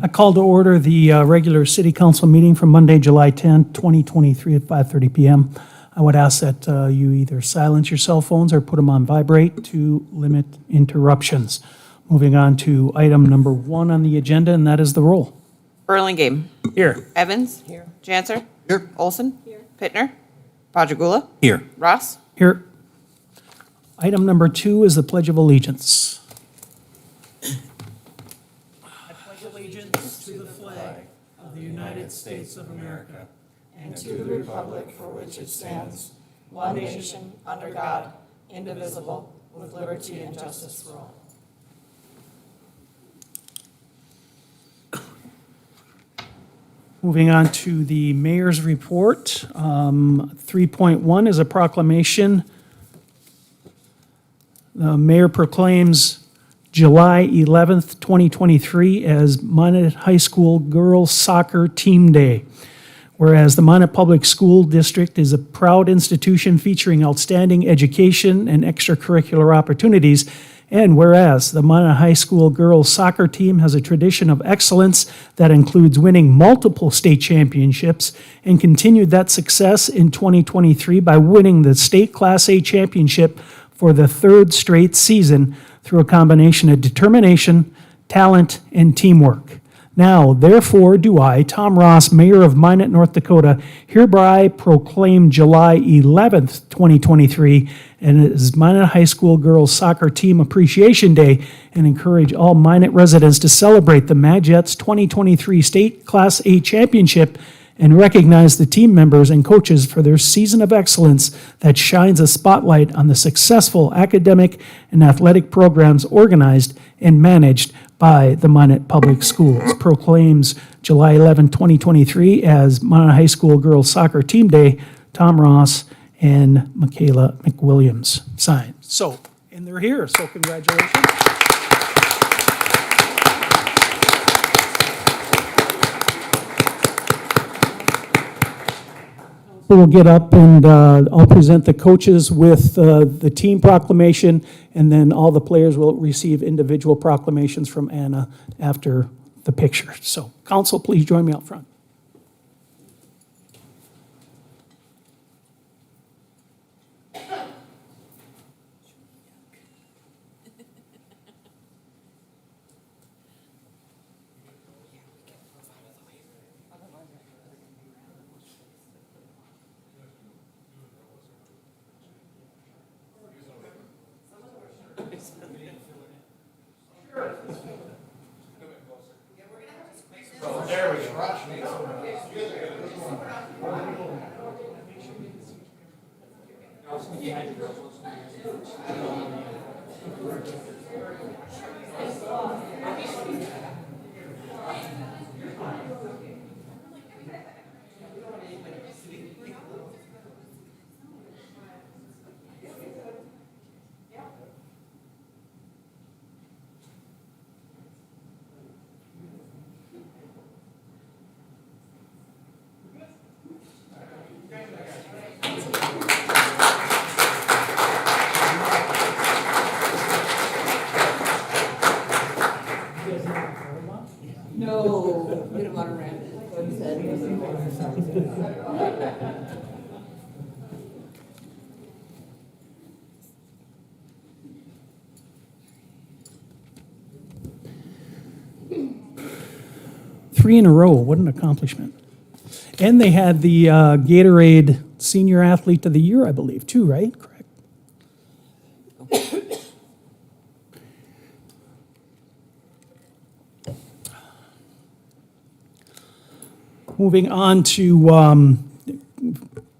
I call to order the regular city council meeting from Monday, July 10th, 2023 at 5:30 PM. I would ask that you either silence your cell phones or put them on vibrate to limit interruptions. Moving on to item number 1 on the agenda, and that is the roll. Burlingame. Here. Evans. Here. Janser. Here. Olson. Here. Pittner. Padragula. Here. Ross. Here. Item number 2 is the Pledge of Allegiance. I pledge allegiance to the flag of the United States of America and to the republic for which it stands, one nation, under God, indivisible, with liberty and justice for all. Moving on to the mayor's report. 3.1 is a proclamation. The mayor proclaims July 11th, 2023 as Minot High School Girls Soccer Team Day. Whereas the Minot Public School District is a proud institution featuring outstanding education and extracurricular opportunities, and whereas the Minot High School girls soccer team has a tradition of excellence that includes winning multiple state championships and continued that success in 2023 by winning the state Class A championship for the 3rd straight season through a combination of determination, talent, and teamwork. Now, therefore, do I, Tom Ross, Mayor of Minot, North Dakota, hereby proclaim July 11th, 2023, and as Minot High School Girls Soccer Team Appreciation Day, and encourage all Minot residents to celebrate the Madjets 2023 State Class A Championship and recognize the team members and coaches for their season of excellence that shines a spotlight on the successful academic and athletic programs organized and managed by the Minot Public Schools. Proclaims July 11, 2023 as Minot High School Girls Soccer Team Day. Tom Ross and Michaela McWilliams sign. So, and they're here, so congratulations. We'll get up and I'll present the coaches with the team proclamation, and then all the players will receive individual proclamations from Anna after the picture. So, council, please join me out front. No, we don't want to ramp it. Three in a row, what an accomplishment. And they had the Gatorade Senior Athlete of the Year, I believe, too, right? Correct. Moving on to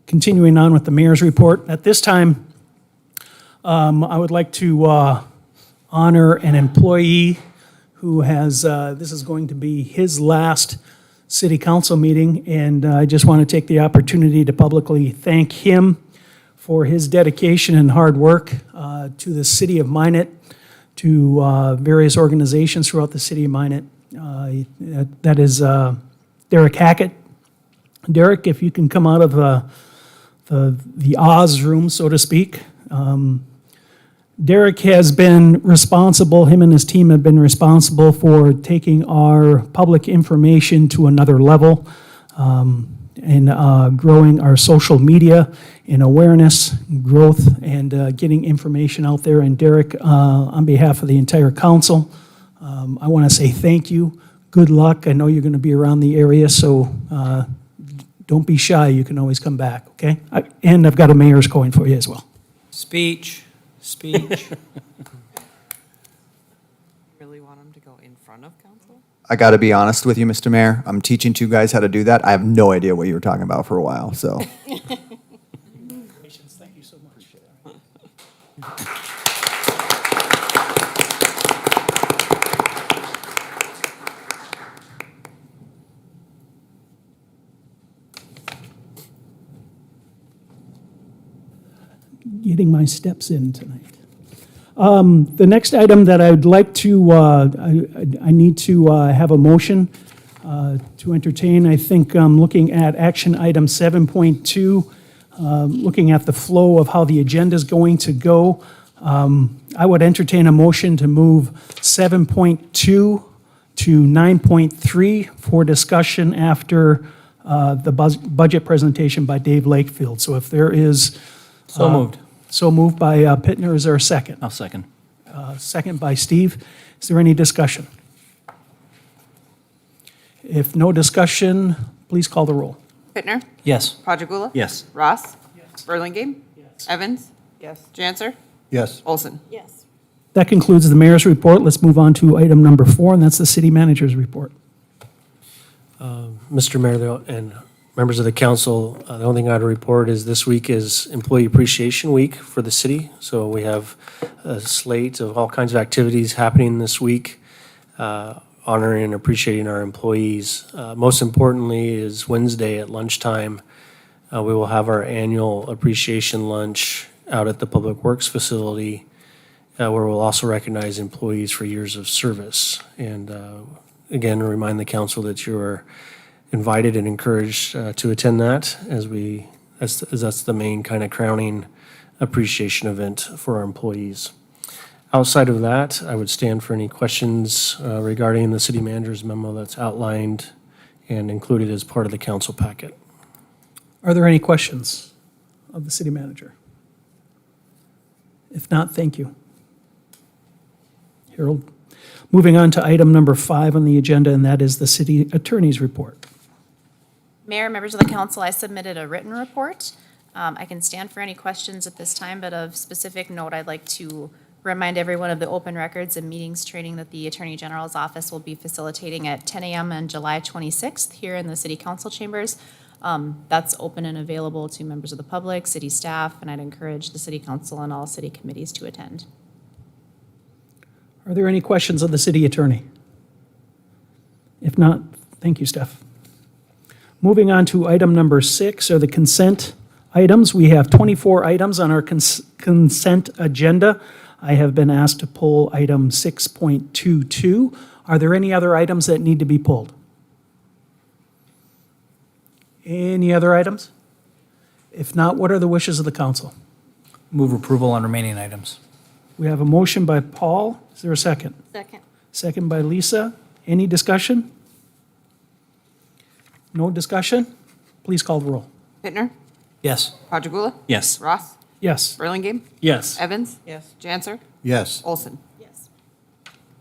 continuing on with the mayor's report. At this time, I would like to honor an employee who has, this is going to be his last city council meeting, and I just want to take the opportunity to publicly thank him for his dedication and hard work to the city of Minot, to various organizations throughout the city of Minot. That is Derek Hackett. Derek, if you can come out of the Oz room, so to speak. Derek has been responsible, him and his team have been responsible for taking our public information to another level, and growing our social media in awareness, growth, and getting information out there. And Derek, on behalf of the entire council, I want to say thank you. Good luck. I know you're going to be around the area, so don't be shy. You can always come back, okay? And I've got a mayor's coin for you as well. Speech. Really want him to go in front of council? I got to be honest with you, Mr. Mayor. I'm teaching two guys how to do that. I have no idea what you were talking about for a while, so. Congratulations. Thank you so much. Getting my steps in tonight. The next item that I'd like to, I need to have a motion to entertain. I think looking at action item 7.2, looking at the flow of how the agenda is going to go, I would entertain a motion to move 7.2 to 9.3 for discussion after the budget presentation by Dave Lakefield. So if there is. So moved. So moved by Pittner. Is there a second? I'll second. Second by Steve. Is there any discussion? If no discussion, please call the roll. Pittner? Yes. Padragula? Yes. Ross? Burlingame? Evans? Yes. Janser? Yes. Olson? Yes. That concludes the mayor's report. Let's move on to item number 4, and that's the city manager's report. Mr. Mayor and members of the council, the only thing I'd report is this week is Employee Appreciation Week for the city. So we have a slate of all kinds of activities happening this week, honoring and appreciating our employees. Most importantly is Wednesday at lunchtime, we will have our annual appreciation lunch out at the Public Works facility, where we'll also recognize employees for years of service. And again, remind the council that you are invited and encouraged to attend that, as that's the main kind of crowning appreciation event for our employees. Outside of that, I would stand for any questions regarding the city manager's memo that's outlined and included as part of the council packet. Are there any questions of the city manager? If not, thank you. Harold. Moving on to item number 5 on the agenda, and that is the city attorney's report. Mayor, members of the council, I submitted a written report. I can stand for any questions at this time, but of specific note, I'd like to remind everyone of the open records and meetings training that the Attorney General's office will be facilitating at 10 a.m. on July 26th here in the city council chambers. That's open and available to members of the public, city staff, and I'd encourage the city council and all city committees to attend. Are there any questions of the city attorney? If not, thank you, Steph. Moving on to item number 6 are the consent items. We have 24 items on our consent agenda. I have been asked to pull item 6.22. Are there any other items that need to be pulled? Any other items? If not, what are the wishes of the council? Move approval on remaining items. We have a motion by Paul. Is there a second? Second. Second by Lisa. Any discussion? No discussion? Please call the roll. Pittner? Yes. Padragula? Yes. Ross? Yes. Burlingame? Yes. Evans? Yes. Janser? Yes. Olson? Yes.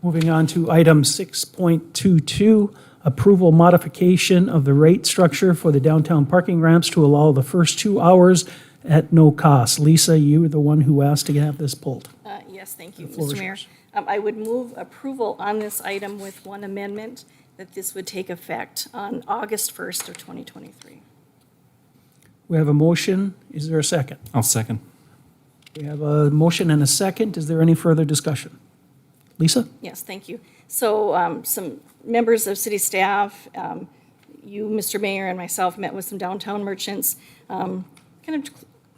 Moving on to item 6.22, approval modification of the rate structure for the downtown parking ramps to allow the first 2 hours at no cost. Lisa, you were the one who asked to have this pulled. Yes, thank you, The floor Mr. is Mayor. yours. I would move approval on this item with one amendment, that this would take effect on August 1st of 2023. We have a motion. Is there a second? I'll second. Uh, We have a motion and a second. Is there any further discussion? Lisa? Yes, thank you. So some members of city staff, you, Mr. Mayor, and myself met with some downtown merchants kind of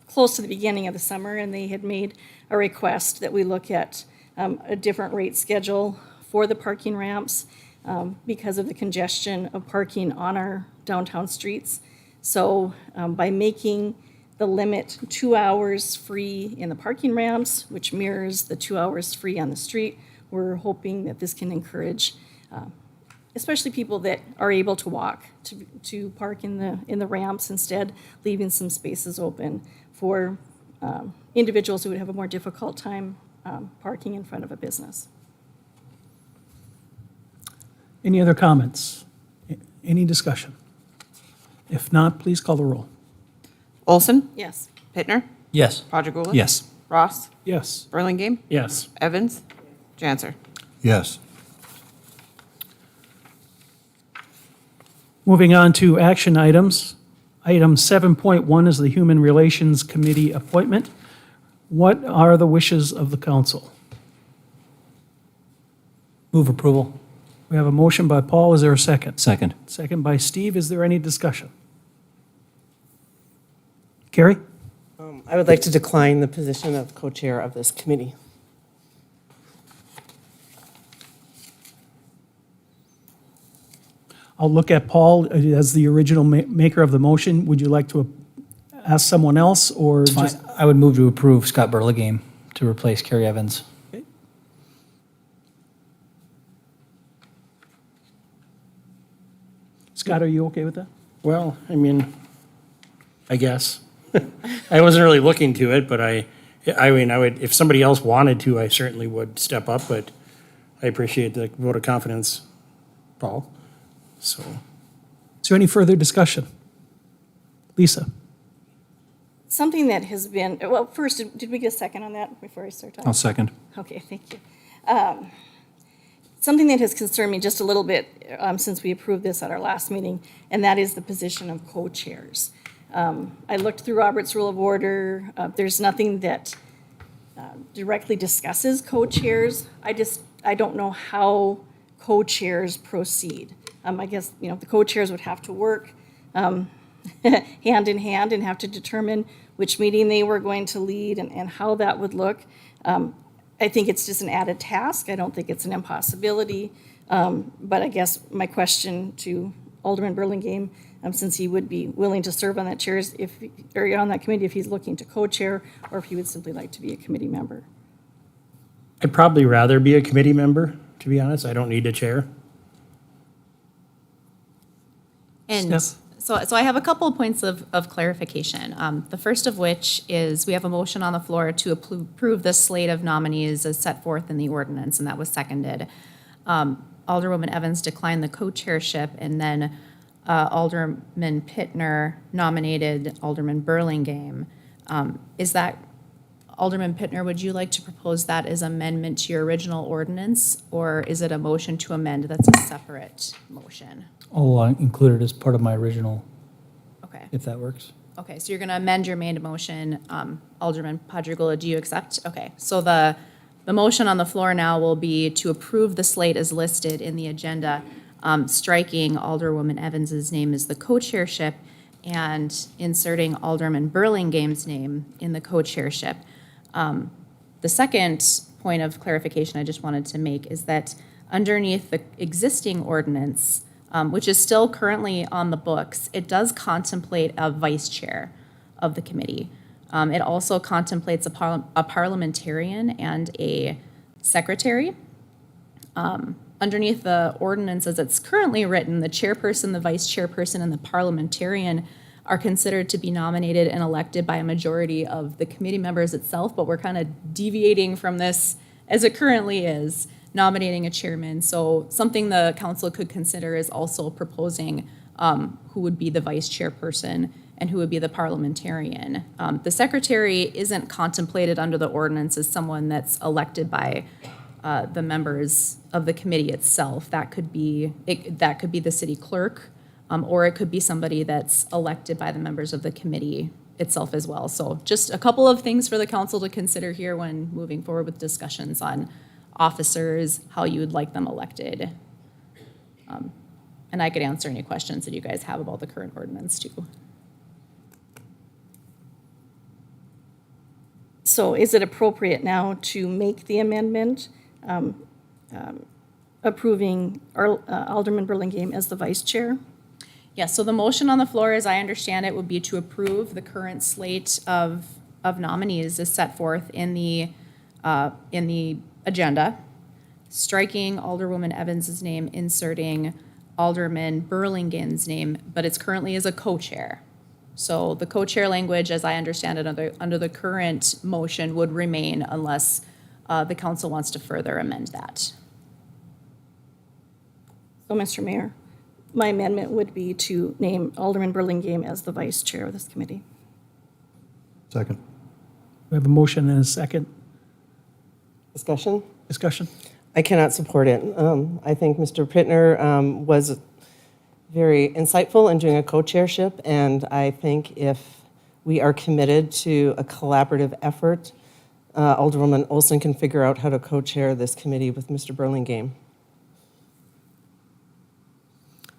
close to the beginning of the summer, and they had made a request that we look at a different rate schedule for the parking ramps because of the congestion of parking on our downtown streets. So by making the limit 2 hours free in the parking ramps, which mirrors the 2 hours free on the street. We're hoping that this can encourage, especially people that are able to walk, to park in the ramps instead, leaving some spaces open for individuals who would have a more difficult time parking in front of a business. Any other comments? Any discussion? If not, please call the roll. Olson? Yes. Pittner? Yes. Padragula? Yes. Ross? Yes. Burlingame? Yes. Evans? Janser? Yes. Moving on to action items. Item 7.1 is the Human Relations Committee appointment. What are the wishes of the council? Move approval. We have a motion by Paul. Is there a second? Second. Second by Steve. Is there any discussion? Carrie? I would like to decline the position of co-chair of this committee. I'll look at Paul as the original maker of the motion. Would you like to ask someone else or Fine. just? I would move to approve Scott Burlingame to replace Carrie Evans. Scott, are you okay with that? Well, I mean, I guess. I wasn't really looking to it, but I mean, I would, if somebody else wanted to, I certainly would step up, but I appreciate the vote of confidence, Paul. So, Is there any further discussion? Lisa? Something that has been, well, first, did we get a second on that before I start talking? second. Okay, thank you. Something that has concerned me just a little bit since we approved this at our last meeting, and that is the position of co-chairs. I looked through Robert's Rule of Order. There's nothing that directly discusses co-chairs. I don't know how co-chairs proceed. I guess, the co-chairs would have to work hand in hand and have to determine which meeting they were going to lead and how that would look. I think it's just an added task. I don't think it's an impossibility. But I guess my question to Alderman Burlingame, since he would be willing to serve on that or on that committee, if he's looking to co-chair, or if he would simply like to be a committee member. I'd probably rather be a committee member, to be honest. I don't need a chair. And Steph? so I have a couple of points of clarification. The first of which is we have a motion on the floor to approve the slate of nominees as set forth in the ordinance, and that was seconded. Alderwoman Evans declined the co-chairship, and then Alderman Pittner nominated Alderman Burlingame. Is that, Alderman Pittner, would you like to propose that as amendment to your original ordinance, or is it a motion to amend that's a separate motion? I'll include it as part of my original, Okay. if that works. Okay, so you're going to amend your main motion. Alderman Padragula, do you accept? Okay, so the motion on the floor now will be to approve the slate as listed in the agenda, striking Alderwoman Evans's name as the co-chairship and inserting Alderman Burlingame's name in the co-chairship. The second point of clarification I just wanted to make is that underneath the existing ordinance, which is still currently on the books, it does contemplate a vice chair of the committee. It also contemplates a parliamentarian and a secretary. Underneath the ordinance as it's currently written, the chairperson, the vice chairperson, and the parliamentarian are considered to be nominated and elected by a majority of the committee members itself, but we're kind of deviating from this as it currently is, nominating a chairman. So something the council could consider is also proposing who would be the vice chairperson and who would be the parliamentarian. The secretary isn't contemplated under the ordinance as someone that's elected by the members of the committee itself. That could be the city clerk, or it could be somebody that's elected by the members of the committee itself as well. So just a couple of things for the council to consider here when moving forward with discussions on officers, how you would like them elected. And I could answer any questions that you guys have about the current ordinance too. So is it appropriate now to make the amendment approving Alderman Burlingame as the vice chair? Yeah, so the motion on the floor, as I understand it, would be to approve the current slate of nominees as set forth in the agenda, striking Alderwoman Evans's name, inserting Alderman Burlingame's name, but it's currently as a co-chair. So the co-chair language, as I understand it, under the current motion would remain unless the council wants to further amend that. So, Mr. Mayor, my amendment would be to name Alderman Burlingame as the vice chair of this committee. Second. We have a motion and a second. Discussion? Discussion? I cannot support it. I think Mr. Pittner was very insightful in doing a co-chairship, and I think if we are committed to a collaborative effort, Alderwoman Olson can figure out how to co-chair this committee with Mr. Burlingame.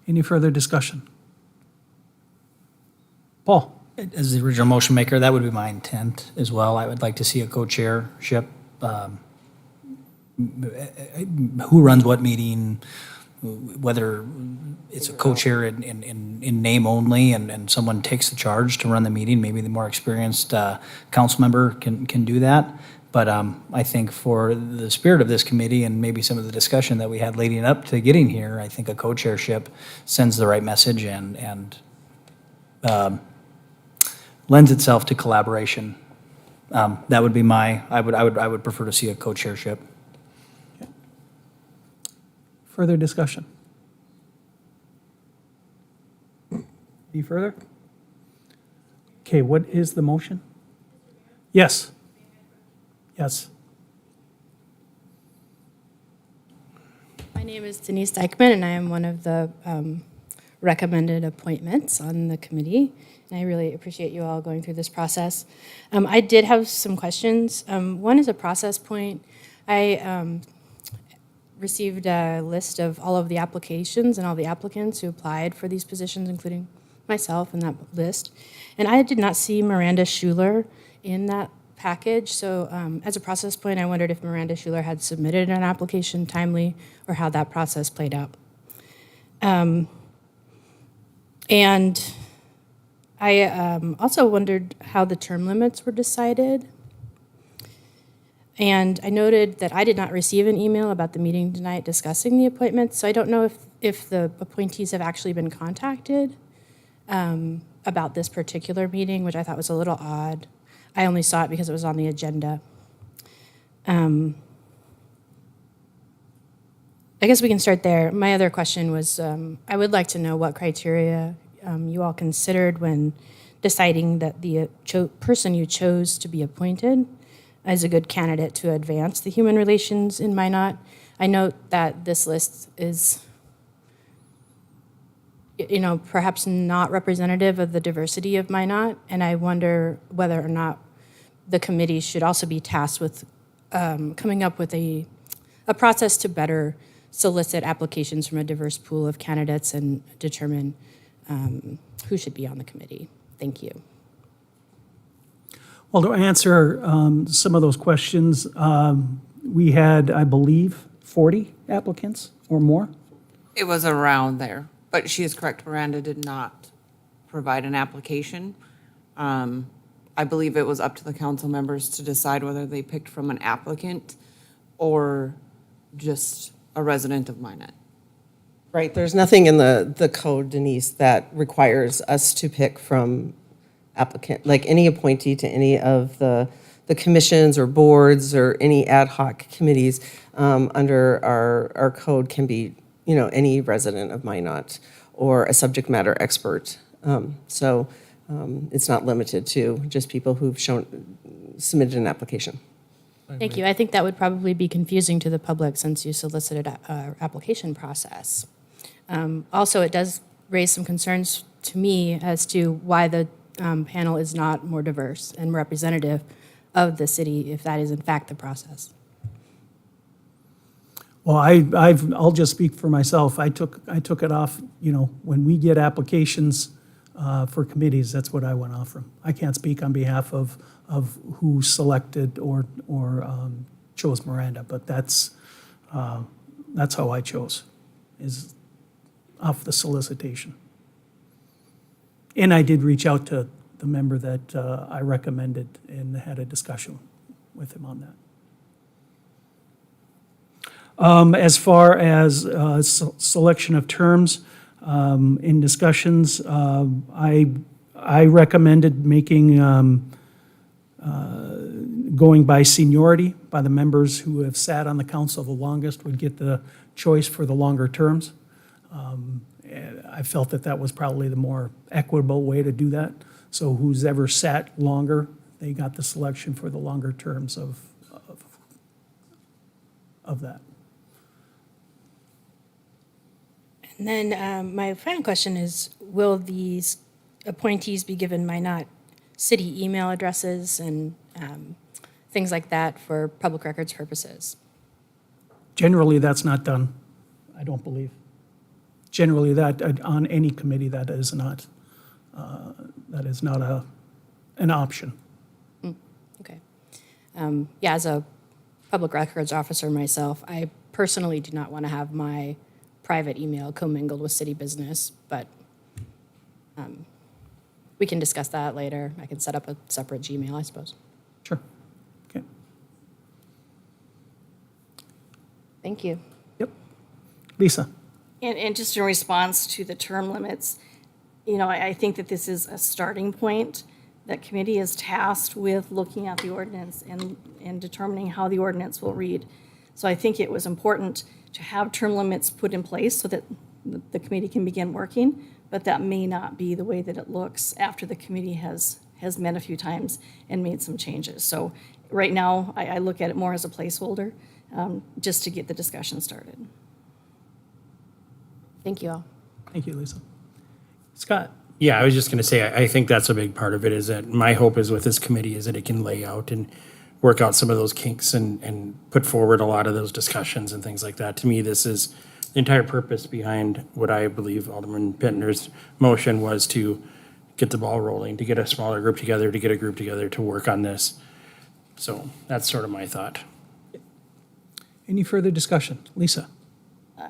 Any further discussion? Paul? As the original motion maker, that would be my intent as well. I would like to see a co-chairship. Who runs what meeting, whether it's a co-chair in name only and someone takes the charge to run the meeting, maybe the more experienced council member can do that. But I think for the spirit of this committee and maybe some of the discussion that we had leading up to getting here, I think a co-chairship sends the right message and lends itself to collaboration. That would be I would prefer to see a co-chairship. Further discussion? Any further? Okay, what is the motion? Yes. Yes. My name is Denise Dykman, and I am one of the recommended appointments on the committee. And I really appreciate you all going through this process. I did have some questions. One is a process point. I received a list of all of the applications and all the applicants who applied for these positions, including myself in that list. And I did not see Miranda Schuler in that package. So as a process point, I wondered if Miranda Schuler had submitted an application timely or how that process played out. And I also wondered how the term limits were decided. And I noted that I did not receive an email about the meeting tonight discussing the appointments, so I don't know if the appointees have actually been contacted about this particular meeting, which I thought was a little odd. I only saw it because it was on the agenda. I guess we can start there. My other question was, I would like to know what criteria you all considered when deciding that the person you chose to be appointed as a good candidate to advance the human relations in Minot. I note that this list is, perhaps not representative of the diversity of Minot, and I wonder whether or not the committee should also be tasked with coming up with a process to better solicit applications from a diverse pool of candidates and determine who should be on the committee. Thank you. Well, to answer some of those questions, we had, I believe, 40 applicants or more. It was around there, but she is correct. Miranda did not provide an application. I believe it was up to the council members to decide whether they picked from an applicant or just a resident of Minot. Right, there's nothing in the code, Denise, that requires us to pick from applicant, like any appointee to any of the commissions or boards or any ad hoc committees under our code can be, any resident of Minot or a subject matter expert. So it's not limited to just people who've submitted an application. Thank you. I think that would probably be confusing to the public since you solicited our application process. Also, it does raise some concerns to me as to why the panel is not more diverse and representative of the city, if that is in fact the process. Well, I'll just speak for myself. I took it off, when we get applications for committees, that's what I went off from. I can't speak on behalf of who selected or chose Miranda, but that's how I chose, is off the solicitation. And I did reach out to the member that I recommended and had a discussion with him on that. As far as selection of terms, in discussions, I recommended making, going by seniority, by the members who have sat on the council the longest would get the choice for the longer terms. And I felt that that was probably the more equitable way to do that. So who's ever sat longer, they got the selection for the longer terms of that. And then my final question is, will these appointees be given my not city email addresses and things like that for public records purposes? Generally, that's not done, I don't believe. Generally, that, on any committee, that is not an option. Okay. Yeah, as a public records officer myself, I personally do not want to have my private email commingled with city business, but we can discuss that later. I can set up a separate Gmail, I suppose. Sure. Okay. Thank you. Yep. Lisa? And just in response to the term limits, you know, I think that this is a starting point. That committee is tasked with looking at the ordinance and determining how the ordinance will read. So I think it was important to have term limits put in place so that the committee can begin working, but that may not be the way that it looks after the committee has met a few times and made some changes. So right now, I look at it more as a placeholder, just to get the discussion started. Thank you all. Thank you, Lisa. Scott? Yeah, I was just going to say, I think that's a big part of it, is that my hope is with this committee is that it can lay out and work out some of those kinks and put forward a lot of those discussions and things like that. To me, this is the entire purpose behind what I believe Alderman Pittner's motion was, to get the ball rolling, to get a smaller group together, to get a group together to work on this. So that's sort of my thought. Any further discussion? Lisa?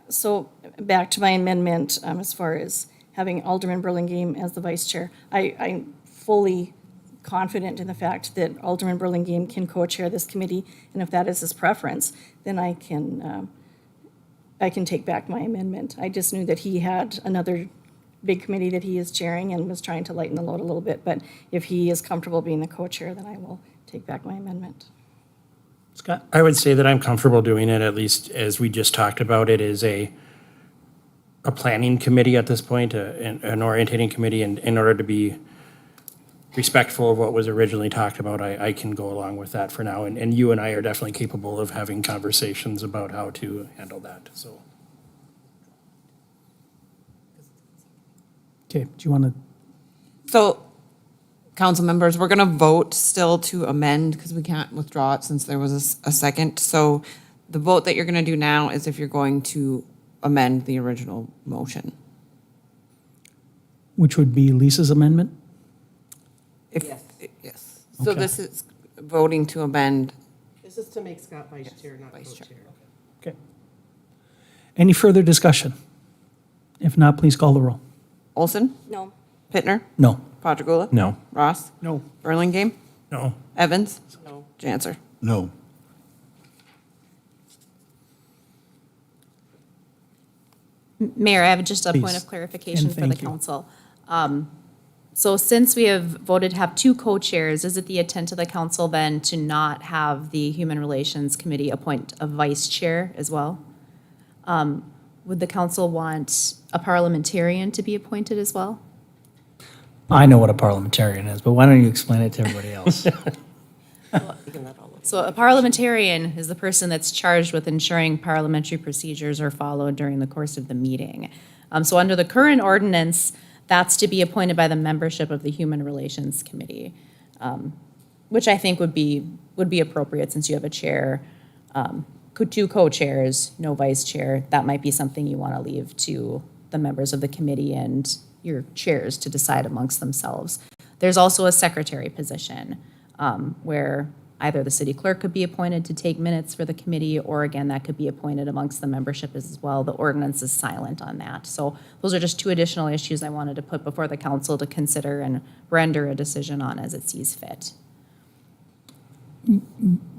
So back to my amendment, as far as having Alderman Burlingame as the vice chair, I'm fully confident in the fact that Alderman Burlingame can co-chair this committee, and if that is his preference, then I can take back my amendment. I just knew that he had another big committee that he is chairing and was trying to lighten the load a little bit, but if he is comfortable being the co-chair, then I will take back my amendment. Scott? I would say that I'm comfortable doing it, at least as we just talked about. It is a planning committee at this point, an orientating committee, and in order to be respectful of what was originally talked about, I can go along with that for now. And you and I are definitely capable of having conversations about how to handle that, so. Okay, do you want to, So, council members, we're gonna vote still to amend, because we can't withdraw it since there was a second. So the vote that you're gonna do now is if you're going to amend the original motion. which would be Lisa's amendment? Yes. So Okay. this is voting to amend. This is to make Scott vice chair, not Vice chair. co-chair. Okay. Any further discussion? If not, please call the roll. Olson? No. Pittner? No. Quadrigula? No. Ross? No. Burlingame? No. Evans? No. Janser? No. Mayor, I have just a point Please. of clarification And for the thank you. council. So since we have voted to have two co-chairs, is it the intent of the council then to not have the Human Relations Committee appoint a vice chair as well? Would the council want a parliamentarian to be appointed as well? I know what a parliamentarian is, but why don't you explain it to everybody else? So a parliamentarian is the person that's charged with ensuring parliamentary procedures are followed during the course of the meeting. So under the current ordinance, that's to be appointed by the membership of the Human Relations Committee, which I think would be appropriate since you have a chair, two co-chairs, no vice chair. That might be something you want to leave to the members of the committee and your chairs to decide amongst themselves. There's also a secretary position where either the city clerk could be appointed to take minutes for the committee, or again, that could be appointed amongst the membership as well. The ordinance is silent on that. So those are just two additional issues I wanted to put before the council to consider and render a decision on as it sees fit.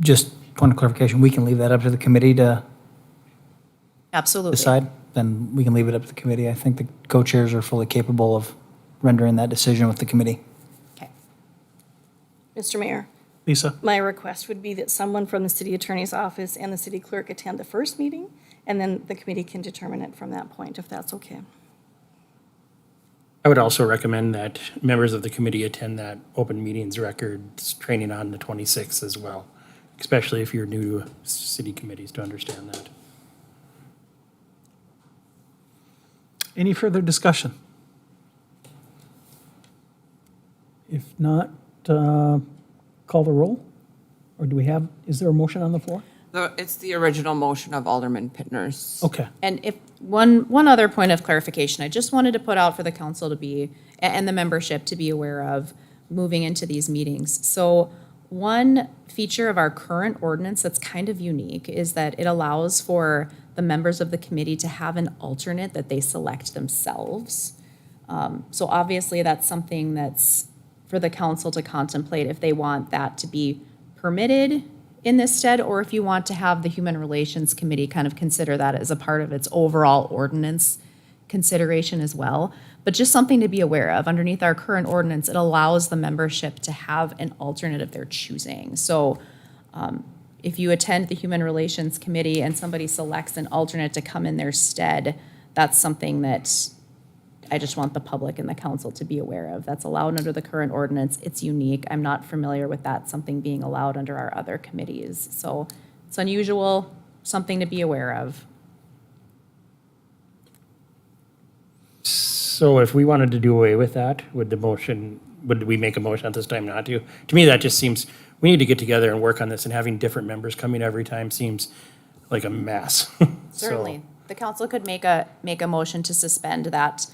Just point of clarification, we can leave that up to the committee to Absolutely. decide? Then we can leave it up to the committee. I think the co-chairs are fully capable of rendering that decision with the committee. Okay. Mr. Mayor, Lisa? my request would be that someone from the city attorney's office and the city clerk attend the first meeting, and then the committee can determine it from that point, if that's okay. I would also recommend that members of the committee attend that open meetings records training on the 26th as well, especially if you're new to city committees to understand that. Any further discussion? If not, call the roll? Or do we have, is there a motion on the floor? It's the original motion of Alderman Pittner's. Okay. And if, one other point of clarification, I just wanted to put out for the council to be, and the membership to be aware of moving into these meetings. So one feature of our current ordinance that's kind of unique is that it allows for the members of the committee to have an alternate that they select themselves. So obviously, that's something that's for the council to contemplate if they want that to be permitted in this stead, or if you want to have the Human Relations Committee kind of consider that as a part of its overall ordinance consideration as well. But just something to be aware of. Underneath our current ordinance, it allows the membership to have an alternate of their choosing. So if you attend the Human Relations Committee and somebody selects an alternate to come in their stead, that's something that I just want the public and the council to be aware of. That's allowed under the current ordinance. It's unique. I'm not familiar with that, something being allowed under our other committees. So it's unusual, something to be aware of. So if we wanted to do away with that, would we make a motion at this time not to? To me, that just seems, we need to get together and work on this, and having different members coming every time seems like a mess. Certainly. The council could make a motion to suspend that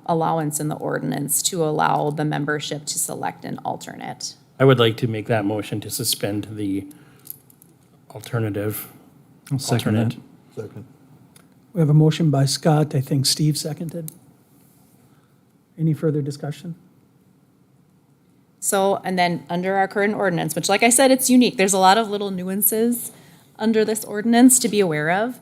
allowance in the ordinance to allow the membership to select an alternate. I would like to make that motion to suspend the alternative. Alternate. Second. We have a motion by Scott, I think Steve seconded. Any further discussion? So, and then under our current ordinance, which like I said, it's unique, there's a lot of little nuances under this ordinance to be aware of.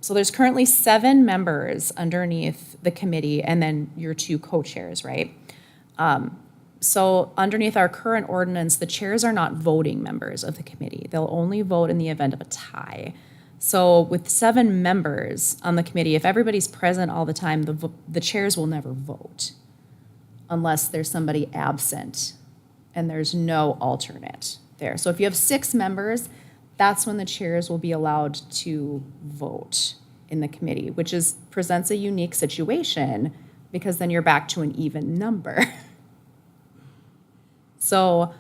So there's currently 7 members underneath the committee and then your 2 co-chairs, right? So underneath our current ordinance, the chairs are not voting members of the committee. They'll only vote in the event of a tie. So with 7 members on the committee, if everybody's present all the time, the chairs will never vote unless there's somebody absent and there's no alternate there. So if you have 6 members, that's when the chairs will be allowed to vote in the committee, which presents a unique situation because then you're back to an even number. So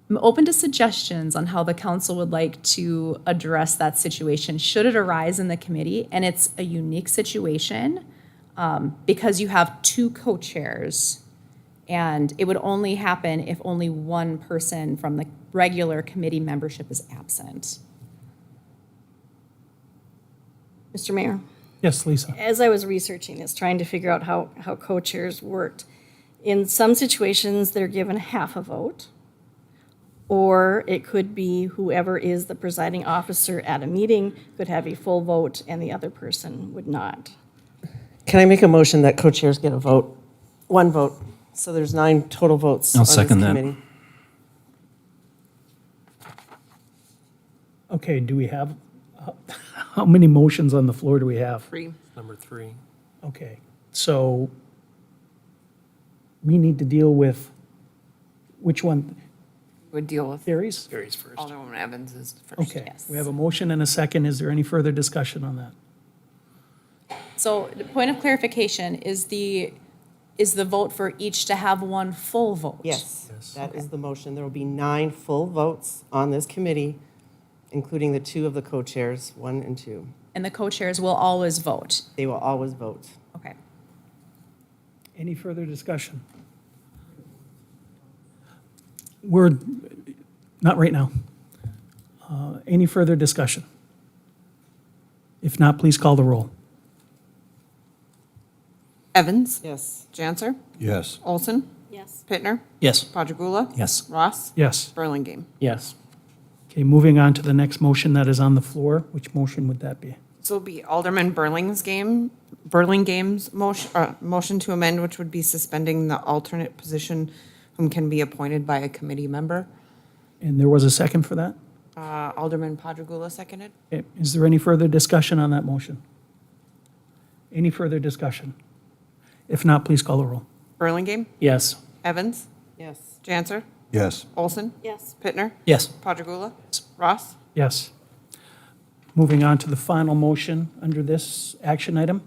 I'm open to suggestions on how the council would like to address that situation should it arise in the committee. And it's a unique situation because you have 2 co-chairs, and it would only happen if only one person from the regular committee membership is absent. Mr. Mayor, Yes, Lisa? as I was researching this, trying to figure out how co-chairs worked, in some situations, they're given half a vote, or it could be whoever is the presiding officer at a meeting could have a full vote and the other person would not. Can I make a motion that co-chairs get a vote? 1 vote. So there's 9 total votes I'll on this second that. committee. Okay, do we have, how many motions on the floor do we have? 3. Number 3. Okay, so we need to deal with, which one, Would deal with theories? Carries first. Alderwoman Evans is first. Okay, Yes. we have a motion and a second. Is there any further discussion on that? So the point of clarification is the vote for each to have 1 full vote? Yes, that is the motion. There will be 9 full votes on this committee, including the 2 of the co-chairs, 1 and 2. And the co-chairs will always vote? They will always vote. Okay. Any further discussion? We're Not right now. Any further discussion? If not, please call the roll. Evans? Yes. Janser? Yes. Olson? Yes. Pittner? Yes. Padragula? Yes. Ross? Yes. Burlingame. Yes. Okay, moving on to the next motion that is on the floor. Which motion would that be? This will be Alderman Burlingame's motion to amend, which would be suspending the alternate position whom can be appointed by a committee member. And there was a second for that? Alderman Padragula seconded. Okay, is there any further discussion on that motion? Any further discussion? If not, please call the roll. Burlingame, Yes. Evans, Yes. Janser, Yes. Olson, Yes. Pittner, Yes. Padragula, Ross. Yes. Moving on to the final motion under this action item.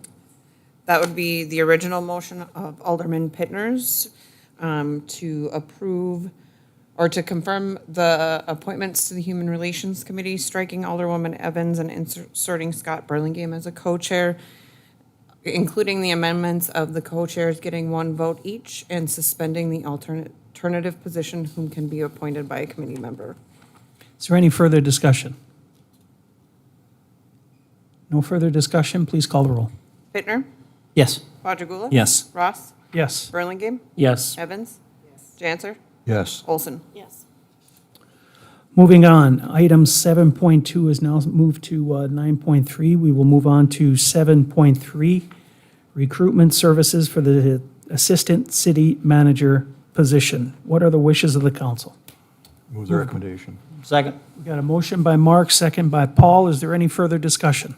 That would be the original motion of Alderman Pittner's to approve or to confirm the appointments to the Human Relations Committee, striking Alderwoman Evans and inserting Scott Burlingame as a co-chair, including the amendments of the co-chairs getting one vote each and suspending the alternative position whom can be appointed by a committee member. Is there any further discussion? No further discussion, please call the roll. Pittner, Yes. Padragula. Yes. Ross, Yes. Burlingame, Yes. Evans, Janser, Yes. Olson. Yes. Moving on, item 7.2 is now moved to 9.3. We will move on to 7.3, recruitment services for the assistant city manager position. What are the wishes of the council? Move the recommendation. Second. We got a motion by Mark, second by Paul. Is there any further discussion?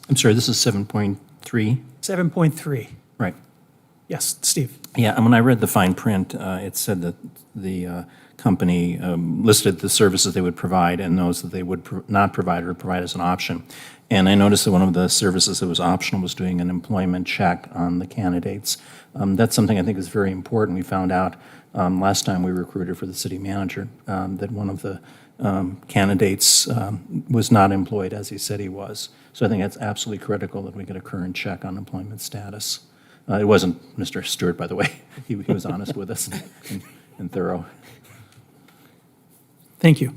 I'm sorry, this is 7.3? 7.3. Right. Yes, Steve. Yeah, and when I read the fine print, it said that the company listed the services they would provide and those that they would not provide or provide as an option. And I noticed that one of the services that was optional was doing an employment check on the candidates. That's something I think is very important. We found out last time we recruited for the city manager that one of the candidates was not employed as he said he was. So I think it's absolutely critical that we get a current check on employment status. It wasn't Mr. Stewart, by the way. He was honest with us and thorough. Thank you.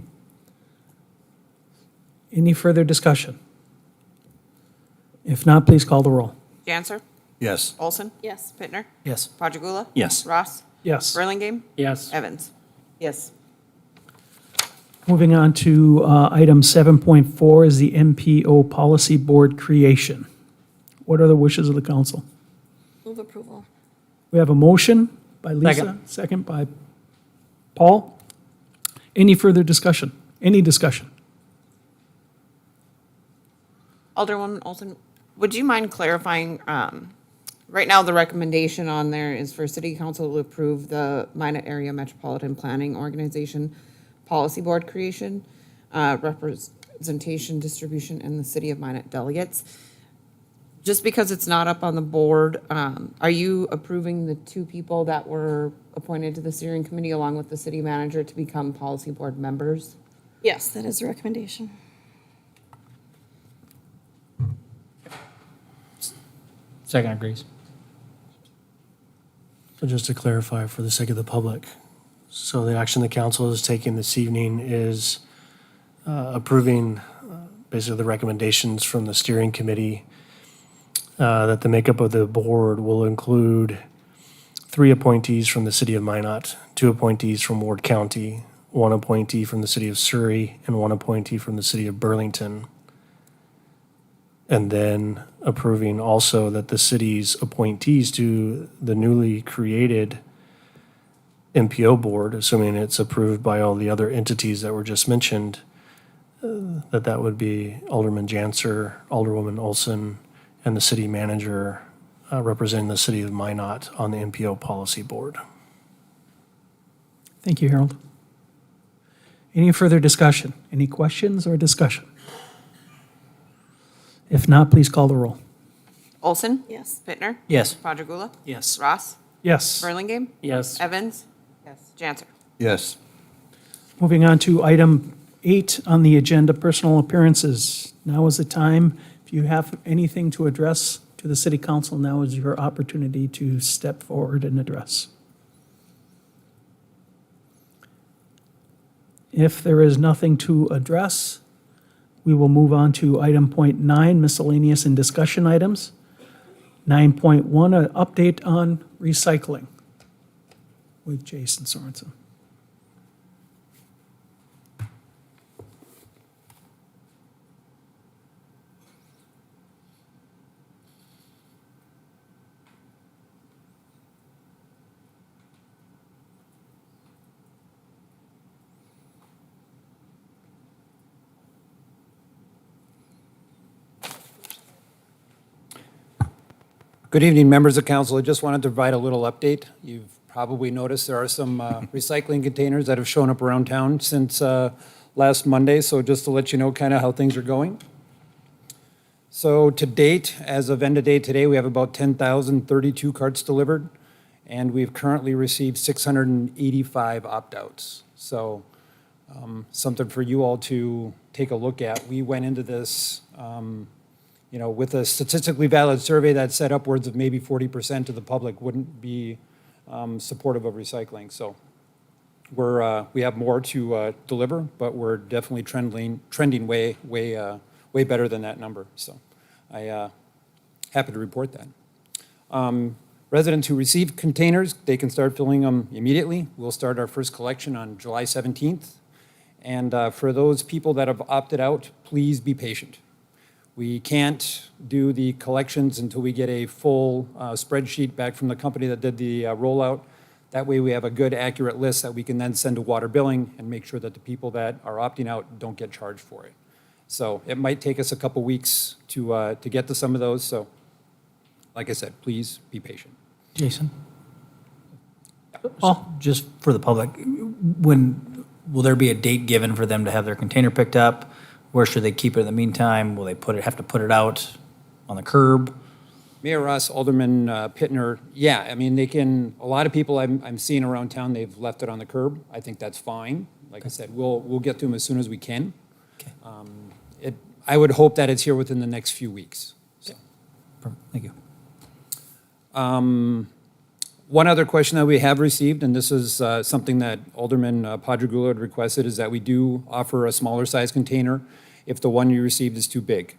Any further discussion? If not, please call the roll. Janser, Yes. Olson, Yes. Pittner, Yes. Padragula. Yes. Ross, Yes. Burlingame, Yes. Evans. Yes. Moving on to item 7.4 is the MPO Policy Board creation. What are the wishes of the council? Move approval. We have a motion by Lisa, second by Paul. Any further discussion? Any discussion? Alderwoman Olson, would you mind clarifying, right now the recommendation on there is for city council to approve the Minot Area Metropolitan Planning Organization Policy Board creation, representation, distribution, and the city of Minot delegates. Just because it's not up on the board, are you approving the two people that were appointed to the steering committee along with the city manager to become policy board members? Yes, that is the recommendation. Second agrees. So just to clarify for the sake of the public, so the action the council is taking this evening is approving basically the recommendations from the steering committee that the makeup of the board will include 3 appointees from the city of Minot, 2 appointees from Ward County, 1 appointee from the city of Surrey, and 1 appointee from the city of Burlington. And then approving also that the city's appointees to the newly created MPO board, assuming it's approved by all the other entities that were just mentioned, that would be Alderman Janser, Alderwoman Olson, and the city manager representing the city of Minot on the MPO policy board. Thank you, Harold. Any further discussion? Any questions or discussion? If not, please call the roll. Olson? Yes. Pittner? Yes. Padragula? Yes. Ross? Yes. Burlingame? Yes. Evans? Yes. Janser? Yes. Moving on to item 8 on the agenda, personal appearances. Now is the time. If you have anything to address to the city council, now is your opportunity to step forward and address. If there is nothing to address, we will move on to item point 9, miscellaneous and discussion items. 9.1, an update on recycling with Jason Sorensen. Good evening, members of council. I just wanted to provide a little update. You've probably noticed there are some recycling containers that have shown up around town since last Monday, so just to let you know kind of how things are going. So to date, as of end of day today, we have about 10,032 carts delivered, and we've currently received 685 opt-outs. So something for you all to take a look at. We went into this with a statistically valid survey that said upwards of maybe 40% of the public wouldn't be supportive of recycling. So we have more to deliver, but we're definitely trending way better than that number. So I happy to report that. Residents who receive containers, they can start filling them immediately. We'll start our first collection on July 17th. And for those people that have opted out, please be patient. We can't do the collections until we get a full spreadsheet back from the company that did the rollout. That way we have a good, accurate list that we can then send to water billing and make sure that the people that are opting out don't get charged for it. So it might take us a couple weeks to get to some of those. So like I said, please be patient. Jason? Well, just for the public, when, will there be a date given for them to have their container picked up? Where should they keep it in the meantime? Will they have to put it out on the curb? Mayor Ross, Alderman Pittner, yeah, I mean, they can, a lot of people I'm seeing around town, they've left it on the curb. I think that's fine. Like I said, we'll get to them as soon as we can. Okay. I would hope that it's here within the next few weeks. So. Perfect. Thank you. One other question that we have received, and this is something that Alderman Padragula had requested, is that we do offer a smaller size container if the one you received is too big.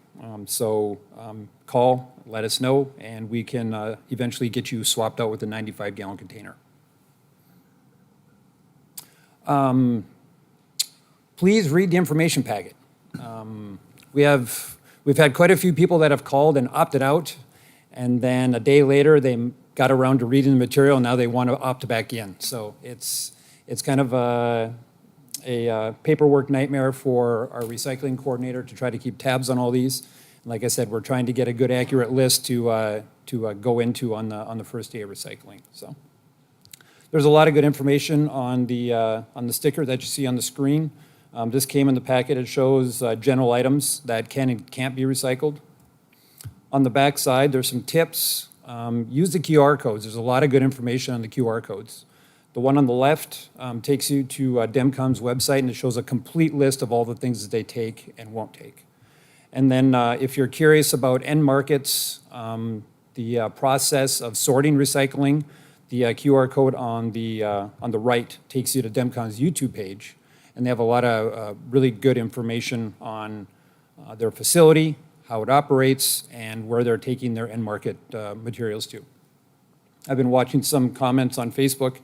Call, let us know, and we can eventually get you swapped out with a 95-gallon container. Please read the information packet. We've had quite a few people that have called and opted out, and then a day later they got around to reading the material, and now they want to opt back in. So it's kind of a paperwork nightmare for our recycling coordinator to try to keep tabs on all these. And like I said, we're trying to get a good, accurate list to go into on the first day of recycling. So there's a lot of good information on the sticker that you see on the screen. This came in the packet. It shows general items that can and can't be recycled. On the back side, there's some tips. Use the QR codes. There's a lot of good information on the QR codes. The one on the left takes you to DEMCOM's website, and it shows a complete list of all the things that they take and won't take. And then if you're curious about end markets, the process of sorting recycling, the QR code on the right takes you to DEMCOM's YouTube page, and they have a lot of really good information on their facility, how it operates, and where they're taking their end market materials to. I've been watching some comments on Facebook,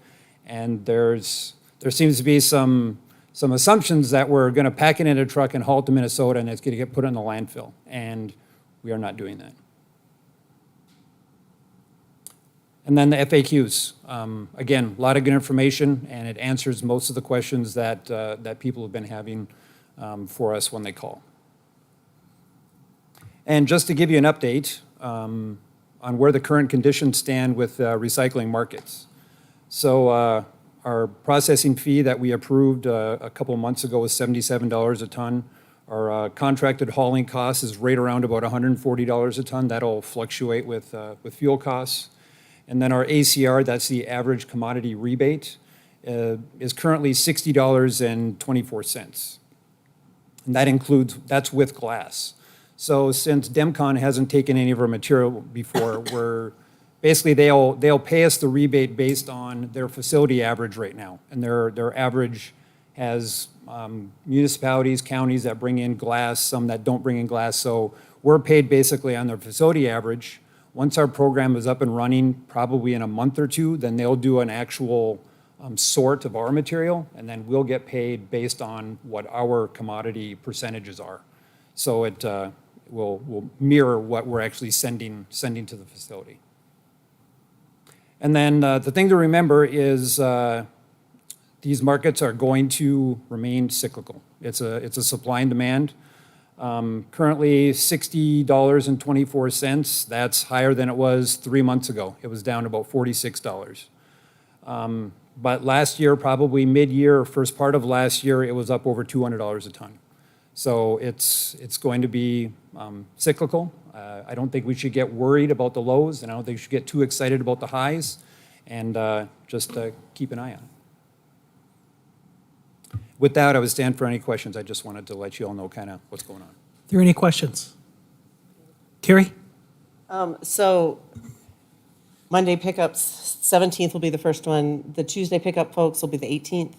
and there seems to be some assumptions that we're going to pack it in a truck and haul it to Minnesota, and it's going to get put in the landfill, and we are not doing that. And then the FAQs. Again, a lot of good information, and it answers most of the questions that people have been having for us when they call. And just to give you an update on where the current conditions stand with recycling markets. So our processing fee that we approved a couple of months ago was $77 a ton. Our contracted hauling cost is right around about $140 a ton. That'll fluctuate with fuel costs. And then our ACR, that's the average commodity rebate, is currently $60.24. And that's with glass. So since DEMCON hasn't taken any of our material before, basically they'll pay us the rebate based on their facility average right now. And their average has municipalities, counties that bring in glass, some that don't bring in glass. So we're paid basically on their facility average. Once our program is up and running, probably in a month or two, then they'll do an actual sort of our material, and then we'll get paid based on what our commodity percentages are. So it will mirror what we're actually sending to the facility. And then the thing to remember is these markets are going to remain cyclical. It's a supply and demand. Currently $60.24. That's higher than it was 3 months ago. It was down to about $46. But last year, probably mid-year, first part of last year, it was up over $200 a ton. So it's going to be cyclical. I don't think we should get worried about the lows, and I don't think we should get too excited about the highs, and just keep an eye on it. With that, I would stand for any questions. I just wanted to let you all know kind of what's going on. Are there any questions? Carrie? So Monday pickups, 17th will be the first one. The Tuesday pickup folks will be the 18th.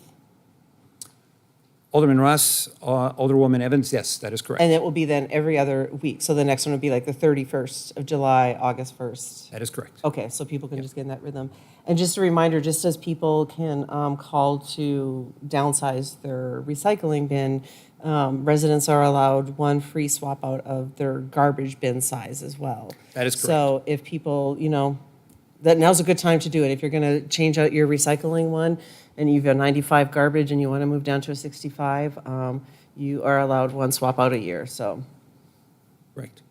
Alderman Ross, Alderwoman Evans, yes, that is correct. And it will be then every other week. So the next one will be like the 31st of July, August 1st. That is correct. Okay, so people can just get in that rhythm. And just a reminder, just as people can call to downsize their recycling bin, residents are allowed one free swap out of their garbage bin size as well. That is correct. So if people, that now's a good time to do it. If you're going to change out your recycling one and you've got 95 garbage and you want to move down to a 65, you are allowed one swap out a year. So Correct.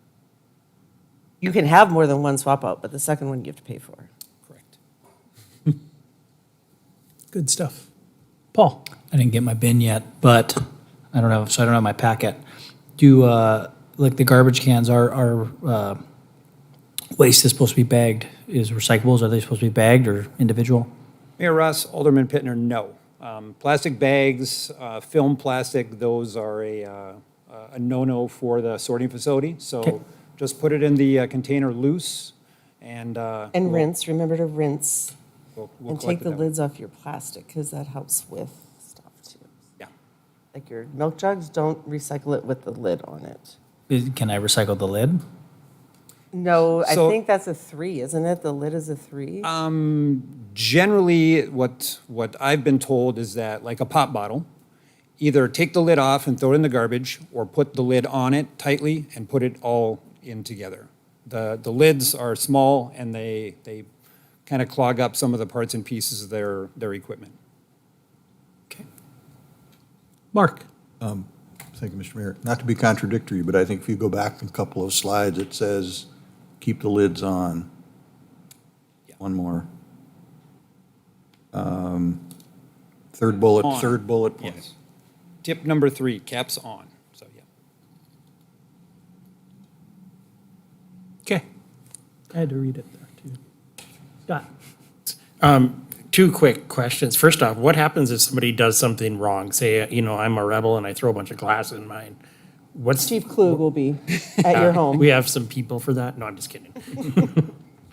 you can have more than one swap out, but the second one you have to pay for. Correct. Good stuff. Paul? I didn't get my bin yet, but I don't have my packet. Do, like the garbage cans, our waste is supposed to be bagged? Is recyclables, are they supposed to be bagged or individual? Mayor Ross, Alderman Pittner, no. Plastic bags, film plastic, those are a no-no for the sorting facility. So Okay. just put it in the container loose and. And rinse, remember to rinse. We'll And collect take it the that way. lids off your plastic, because that helps with stuff too. Yeah. Like your milk jugs, don't recycle it with the lid on it. Can I recycle the lid? No, I So- think that's a 3, isn't it? The lid is a 3? Generally, what I've been told is that, like a pop bottle, either take the lid off and throw it in the garbage, or put the lid on it tightly and put it all in together. The lids are small and they kind of clog up some of the parts and pieces of their equipment. Okay. Mark? Thank you, Mr. Mayor. Not to be contradictory, but I think if you go back a couple of slides, it says, keep the lids on. Yeah. One more. Third bullet point. Yes. Tip number 3, caps on. So, yeah. Okay. I had to read it there, too. Scott? Two quick questions. First off, what happens if somebody does something wrong? Say, I'm a rebel and I throw a bunch of glass in mine. What's Chief Klug will be at your home. We have some people for that? No, I'm just kidding.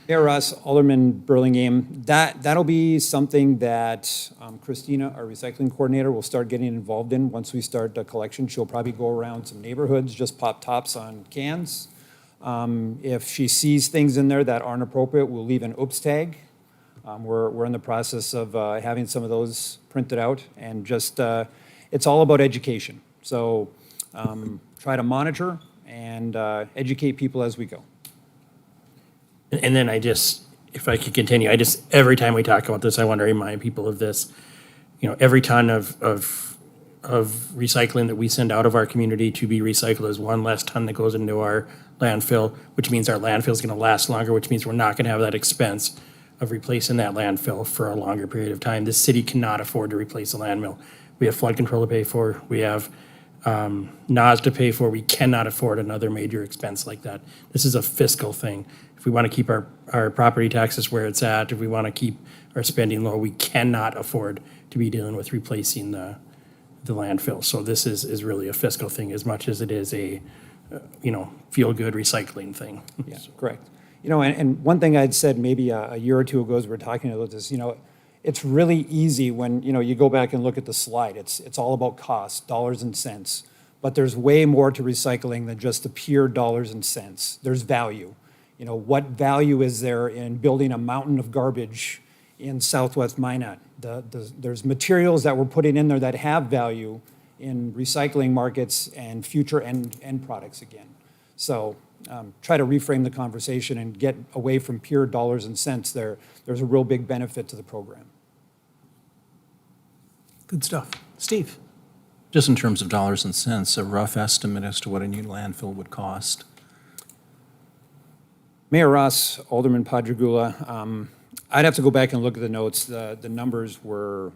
Mayor Ross, Alderman Burlingame, that'll be something that Christina, our recycling coordinator, will start getting involved in once we start the collection. She'll probably go around some neighborhoods, just pop tops on cans. If she sees things in there that aren't appropriate, we'll leave an oops tag. We're in the process of having some of those printed out, and just, it's all about education. So try to monitor and educate people as we go. And then if I could continue, every time we talk about this, I want to remind people of this. Every ton of recycling that we send out of our community to be recycled is one less ton that goes into our landfill, which means our landfill is going to last longer, which means we're not going to have that expense of replacing that landfill for a longer period of time. This city cannot afford to replace a landfill. We have flood control to pay for. We have NAS to pay for. We cannot afford another major expense like that. This is a fiscal thing. If we want to keep our property taxes where it's at, if we want to keep our spending low, we cannot afford to be dealing with replacing the landfill. So this is really a fiscal thing as much as it is a, feel-good recycling thing. Yeah, correct. And one thing I'd said maybe a year or two ago as we were talking about this, it's really easy when, you go back and look at the slide. It's all about cost, dollars and cents. But there's way more to recycling than just the pure dollars and cents. There's value. What value is there in building a mountain of garbage in southwest Minot? There's materials that we're putting in there that have value in recycling markets and future end products again. So try to reframe the conversation and get away from pure dollars and cents. There's a real big benefit to the program. Good stuff. Steve? Just in terms of dollars and cents, a rough estimate as to what a new landfill would cost. Mayor Ross, Alderman Padragula, I'd have to go back and look at the notes. The numbers were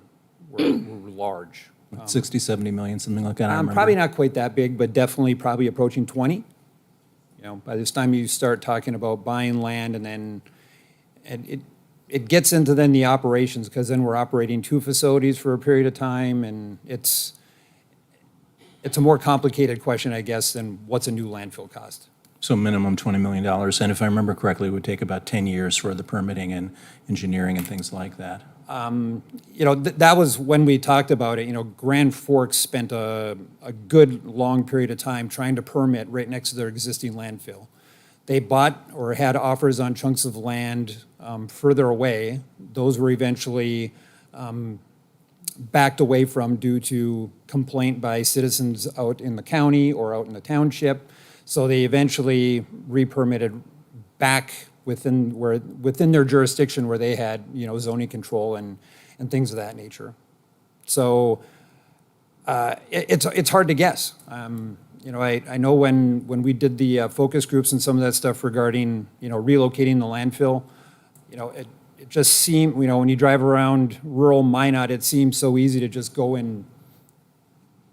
large. 60, 70 million, something like that, I remember. Probably not quite that big, but definitely probably approaching 20. By this time you start talking about buying land and it gets into then the operations, because then we're operating 2 facilities for a period of time, and it's a more complicated question, I guess, than what's a new landfill cost. So minimum $20 million, and if I remember correctly, it would take about 10 years for the permitting and engineering and things like that. That was when we talked about it. Grand Forks spent a good long period of time trying to permit right next to their existing landfill. They bought or had offers on chunks of land further away. Those were eventually backed away from due to complaint by citizens out in the county or out in the township. So they eventually re-permitted back within their jurisdiction where they had, zoning control and things of that nature. So it's hard to guess. I know when we did the focus groups and some of that stuff regarding, relocating the landfill, it just seemed, when you drive around rural Minot, it seems so easy to just go and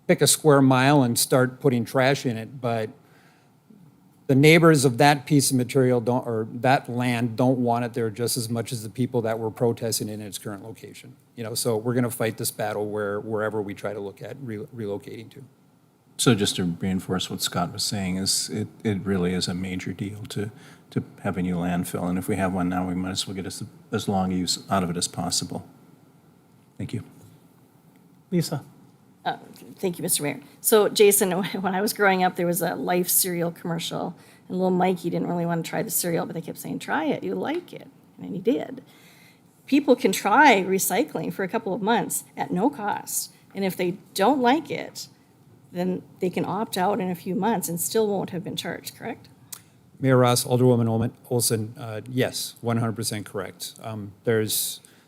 pick a square mile and start putting trash in it, but the neighbors of that piece of material that land don't want it there just as much as the people that were protesting in its current location. So we're going to fight this battle wherever we try to look at relocating to. So just to reinforce what Scott was saying, it really is a major deal to have a new landfill, and if we have one now, we might as well get as long use out of it as possible. Thank you. Lisa? Thank you, Mr. Mayor. So Jason, when I was growing up, there was a Life cereal commercial, and little Mikey didn't really want to try the cereal, but they kept saying, try it, you like it, and he did. People can try recycling for a couple of months at no cost, and if they don't like it, then they can opt out in a few months and still won't have been charged, correct? Mayor Ross, Alderwoman Olson, yes, 100% correct.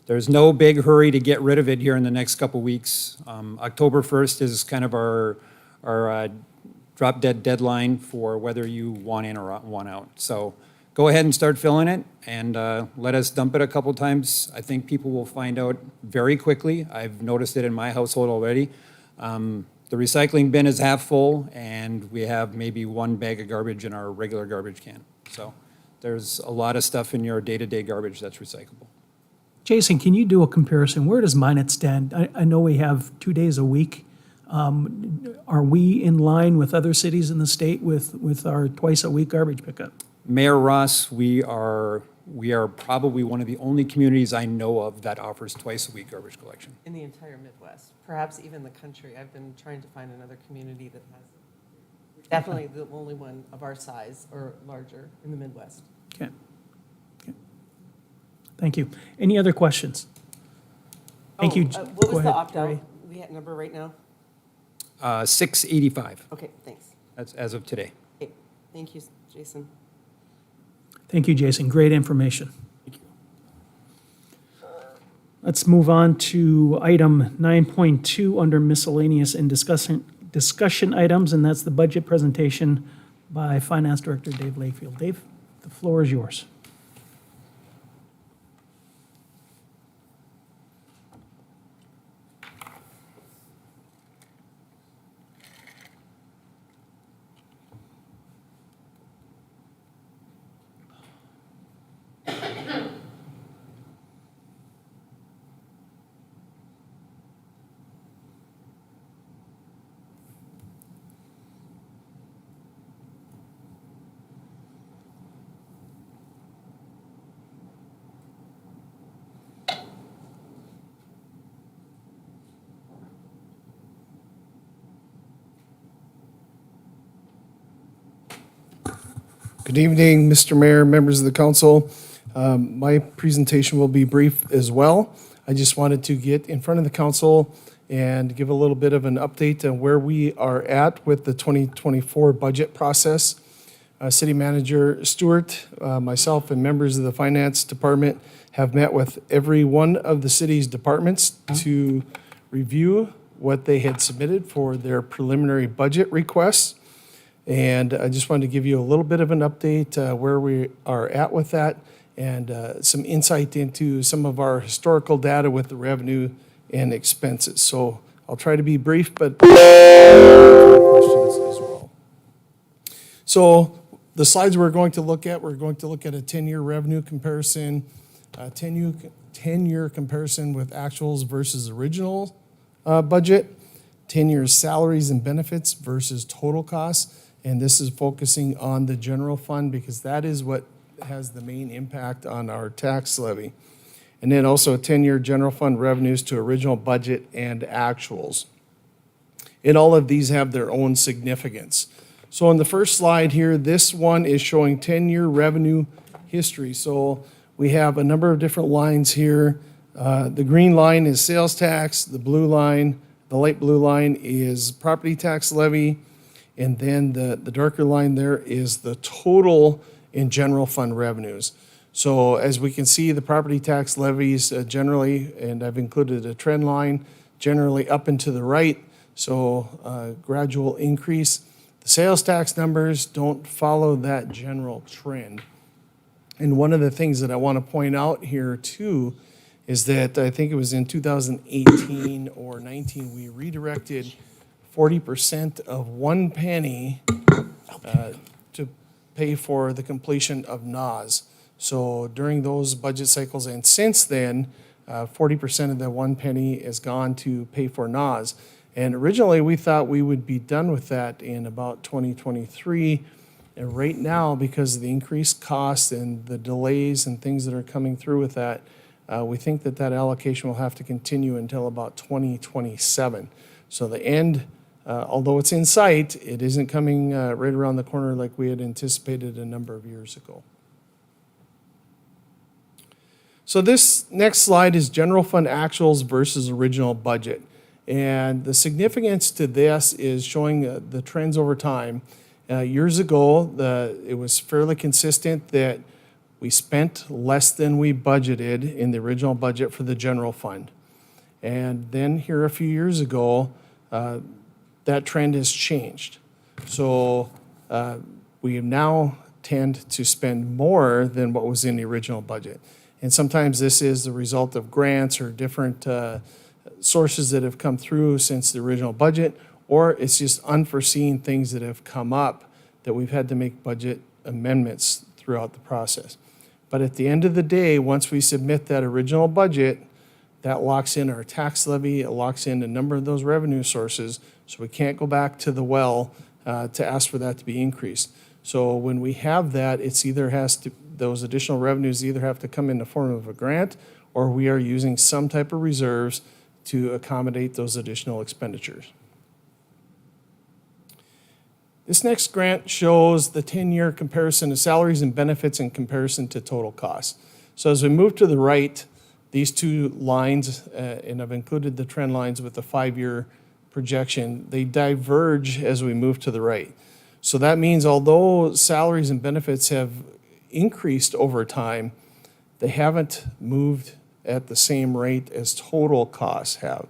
There's no big hurry to get rid of it here in the next couple weeks. October 1st is kind of our drop dead deadline for whether you want in or want out. So go ahead and start filling it and let us dump it a couple times. I think people will find out very quickly. I've noticed it in my household already. The recycling bin is half full and we have maybe 1 bag of garbage in our regular garbage can. So there's a lot of stuff in your day-to-day garbage that's recyclable. Jason, can you do a comparison? Where does Minot stand? I know we have 2 days a week. Are we in line with other cities in the state with our twice-a-week garbage pickup? Mayor Ross, we are probably one of the only communities I know of that offers twice-a-week garbage collection. In the entire Midwest, perhaps even the country. I've been trying to find another community that has it. Definitely the only one of our size or larger in the Midwest. Okay. Thank you. Any other questions? Thank you. What Go was the ahead, opt-out Jerry. we had number right now? 685, Okay, thanks. that's as of today. Okay, thank you, Jason. Thank you, Jason. Great information. Let's move on to item 9.2 under miscellaneous and discussion items, and that's the budget presentation by Finance Director Dave Lakefield. Dave, the floor is yours. Good evening, Mr. Mayor, members of the council. My presentation will be brief as well. I just wanted to get in front of the council and give a little bit of an update on where we are at with the 2024 budget process. City Manager Stewart, myself, and members of the Finance Department have met with every one of the city's departments to review what they had submitted for their preliminary budget requests. And I just wanted to give you a little bit of an update where we are at with that and some insight into some of our historical data with the revenue and expenses. So I'll try to be brief, but questions as well. So the slides we're going to look at a 10-year revenue comparison, 10-year comparison with actuals versus original budget, 10 years salaries and benefits versus total costs. And this is focusing on the general fund because that is what has the main impact on our tax levy. And then also 10-year general fund revenues to original budget and actuals. And all of these have their own significance. So on the first slide here, this one is showing 10-year revenue history. So we have a number of different lines here. The green line is sales tax, the light blue line is property tax levy, and then the darker line there is the total in general fund revenues. So as we can see, the property tax levies generally, and I've included a trend line, generally up and to the right, so gradual increase. The sales tax numbers don't follow that general trend. And one of the things that I want to point out here too is that I think it was in 2018 or 19, we redirected 40% of 1 penny to pay for the completion of NAS. So during those budget cycles and since then, 40% of the 1 penny has gone to pay for NAS. And originally we thought we would be done with that in about 2023. And right now, because of the increased costs and the delays and things that are coming through with that, we think that allocation will have to continue until about 2027. So the end, although it's in sight, it isn't coming right around the corner like we had anticipated a number of years ago. So this next slide is general fund actuals versus original budget. And the significance to this is showing the trends over time. Years ago, it was fairly consistent that we spent less than we budgeted in the original budget for the general fund. And then here a few years ago, that trend has changed. So we now tend to spend more than what was in the original budget. And sometimes this is the result of grants or different sources that have come through since the original budget, or it's just unforeseen things that have come up that we've had to make budget amendments throughout the process. But at the end of the day, once we submit that original budget, that locks in our tax levy, it locks in a number of those revenue sources, so we can't go back to the well to ask for that to be increased. So when we have that, those additional revenues either have to come in the form of a grant, or we are using some type of reserves to accommodate those additional expenditures. This next grant shows the 10-year comparison of salaries and benefits in comparison to total costs. So as we move to the right, these two lines, and I've included the trend lines with the 5-year projection, they diverge as we move to the right. So that means although salaries and benefits have increased over time, they haven't moved at the same rate as total costs have.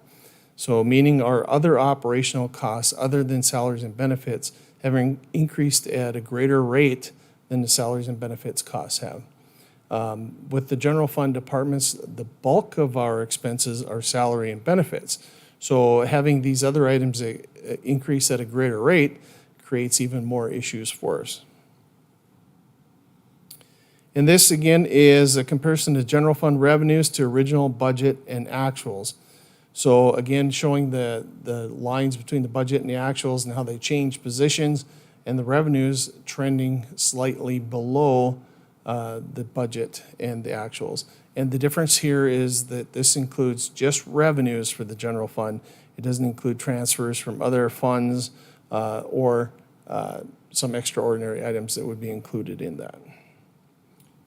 So meaning our other operational costs other than salaries and benefits have increased at a greater rate than the salaries and benefits costs have. With the general fund departments, the bulk of our expenses are salary and benefits. So having these other items increase at a greater rate creates even more issues for us. And this, again, is a comparison of general fund revenues to original budget and actuals. So again, showing the lines between the budget and the actuals and how they change positions, and the revenues trending slightly below the budget and the actuals. And the difference here is that this includes just revenues for the general fund. It doesn't include transfers from other funds or some extraordinary items that would be included in that.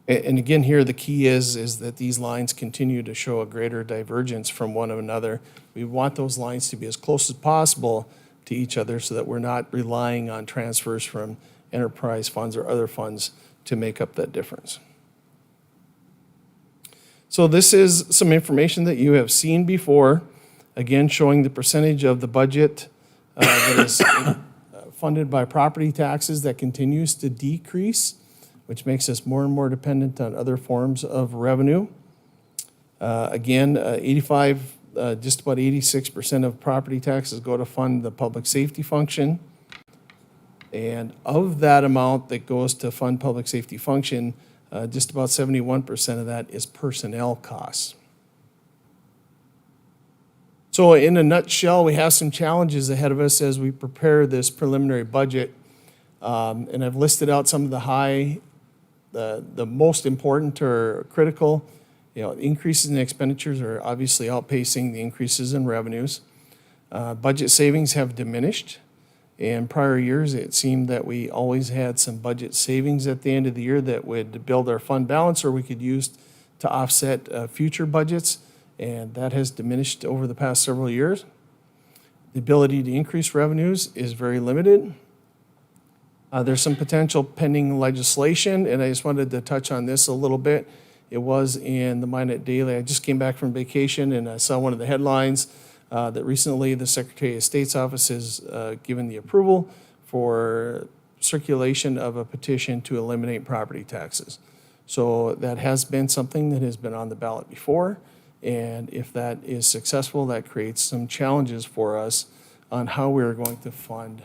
And again, here, the key is that these lines continue to show a greater divergence from one another. We want those lines to be as close as possible to each other so that we're not relying on transfers from enterprise funds or other funds to make up that difference. So this is some information that you have seen before, again, showing the percentage of the budget that is funded by property taxes that continues to decrease, which makes us more and more dependent on other forms of revenue. Again, just about 86% of property taxes go to fund the public safety function. And of that amount that goes to fund public safety function, just about 71% of that is personnel costs. So in a nutshell, we have some challenges ahead of us as we prepare this preliminary budget. And I've listed out some of the most important or critical. Increases in expenditures are obviously outpacing the increases in revenues. Budget savings have diminished. In prior years, it seemed that we always had some budget savings at the end of the year that would build our fund balance or we could use to offset future budgets, and that has diminished over the past several years. The ability to increase revenues is very limited. There's some potential pending legislation, and I just wanted to touch on this a little bit. It was in the Minot Daily. I just came back from vacation, and I saw one of the headlines that recently the Secretary of State's office has given the approval for circulation of a petition to eliminate property taxes. So that has been something that has been on the ballot before, and if that is successful, that creates some challenges for us on how we're going to fund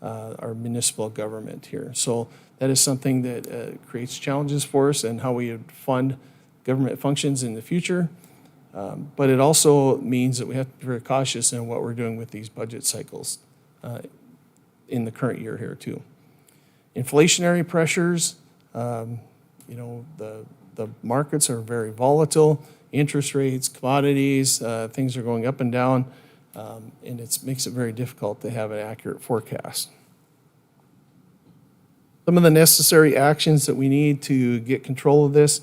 our municipal government here. So that is something that creates challenges for us and how we would fund government functions in the future. But it also means that we have to be very cautious in what we're doing with these budget cycles in the current year here too. Inflationary pressures, the markets are very volatile. Interest rates, commodities, things are going up and down, and it makes it very difficult to have an accurate forecast. Some of the necessary actions that we need to get control of this,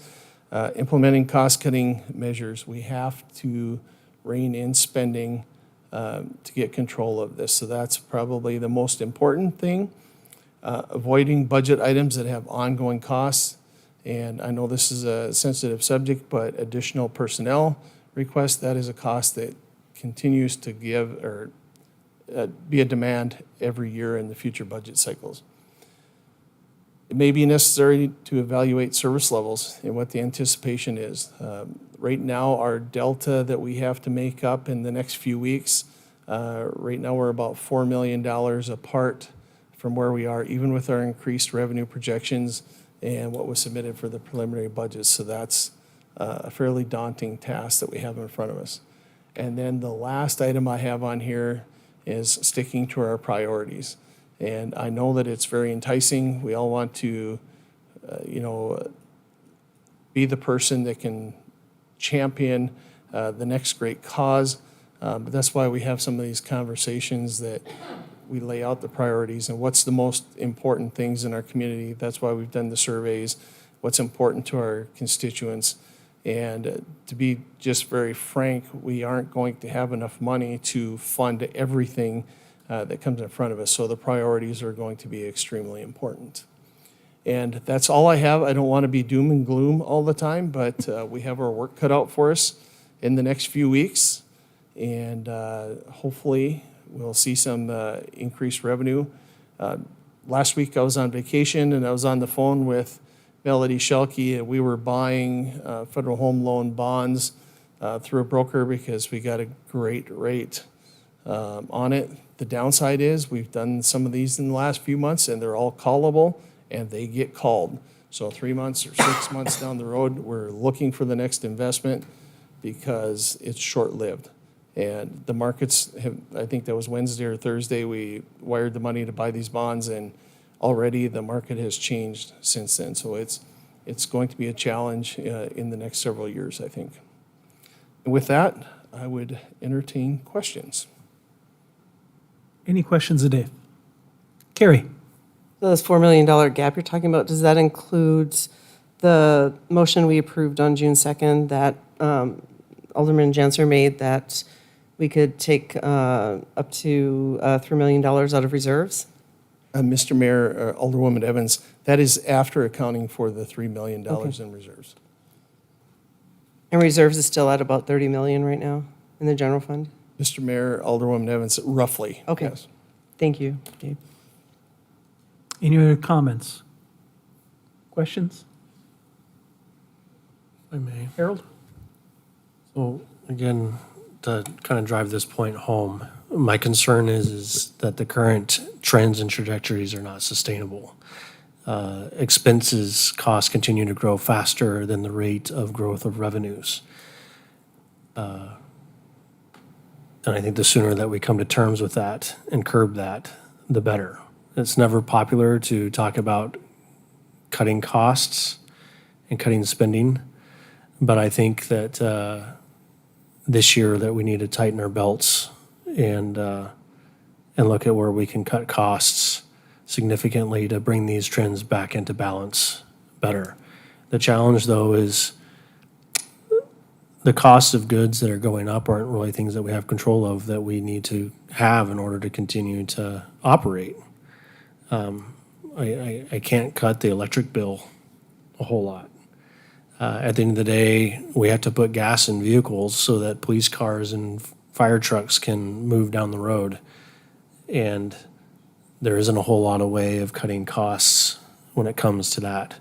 implementing cost-cutting measures. We have to rein in spending to get control of this. So that's probably the most important thing. Avoiding budget items that have ongoing costs. And I know this is a sensitive subject, but additional personnel requests, that is a cost that continues to give or be a demand every year in the future budget cycles. It may be necessary to evaluate service levels and what the anticipation is. Right now, our delta that we have to make up in the next few weeks, right now we're about $4 million apart from where we are, even with our increased revenue projections and what was submitted for the preliminary budget. So that's a fairly daunting task that we have in front of us. And then the last item I have on here is sticking to our priorities. And I know that it's very enticing. We all want to, be the person that can champion the next great cause. But that's why we have some of these conversations that we lay out the priorities and what's the most important things in our community. That's why we've done the surveys, what's important to our constituents. And to be just very frank, we aren't going to have enough money to fund everything that comes in front of us. So the priorities are going to be extremely important. And that's all I have. I don't want to be doom and gloom all the time, but we have our work cut out for us in the next few weeks. And hopefully we'll see some increased revenue. Last week I was on vacation and I was on the phone with Melody Shelke, and we were buying federal home loan bonds through a broker because we got a great rate on it. The downside is we've done some of these in the last few months and they're all callable and they get called. So 3 months or 6 months down the road, we're looking for the next investment because it's short-lived. And the markets have, I think that was Wednesday or Thursday, we wired the money to buy these bonds, and already the market has changed since then. So it's going to be a challenge in the next several years, I think. And with that, I would entertain questions. Any questions of Dave? Carrie? This $4 million gap you're talking about, does that include the motion we approved on June 2nd that Alderman Janser made that we could take up to $3 million out of reserves? Mr. Mayor, Alderwoman Evans, that is after accounting for the $3 million in reserves. And reserves is still at about 30 million right now in the general fund? Mr. Mayor, Alderwoman Evans, roughly. Okay. Yes. Thank you, Dave. Any other comments? Questions? If I may. Harold? So again, to kind of drive this point home, my concern is that the current trends and trajectories are not sustainable. Expenses, costs continue to grow faster than the rate of growth of revenues. And I think the sooner that we come to terms with that and curb that, the better. It's never popular to talk about cutting costs and cutting spending, but I think that this year that we need to tighten our belts and look at where we can cut costs significantly to bring these trends back into balance better. The challenge, though, is the cost of goods that are going up aren't really things that we have control of that we need to have in order to continue to operate. I can't cut the electric bill a whole lot. At the end of the day, we have to put gas in vehicles so that police cars and fire trucks can move down the road. And there isn't a whole lot of way of cutting costs when it comes to that.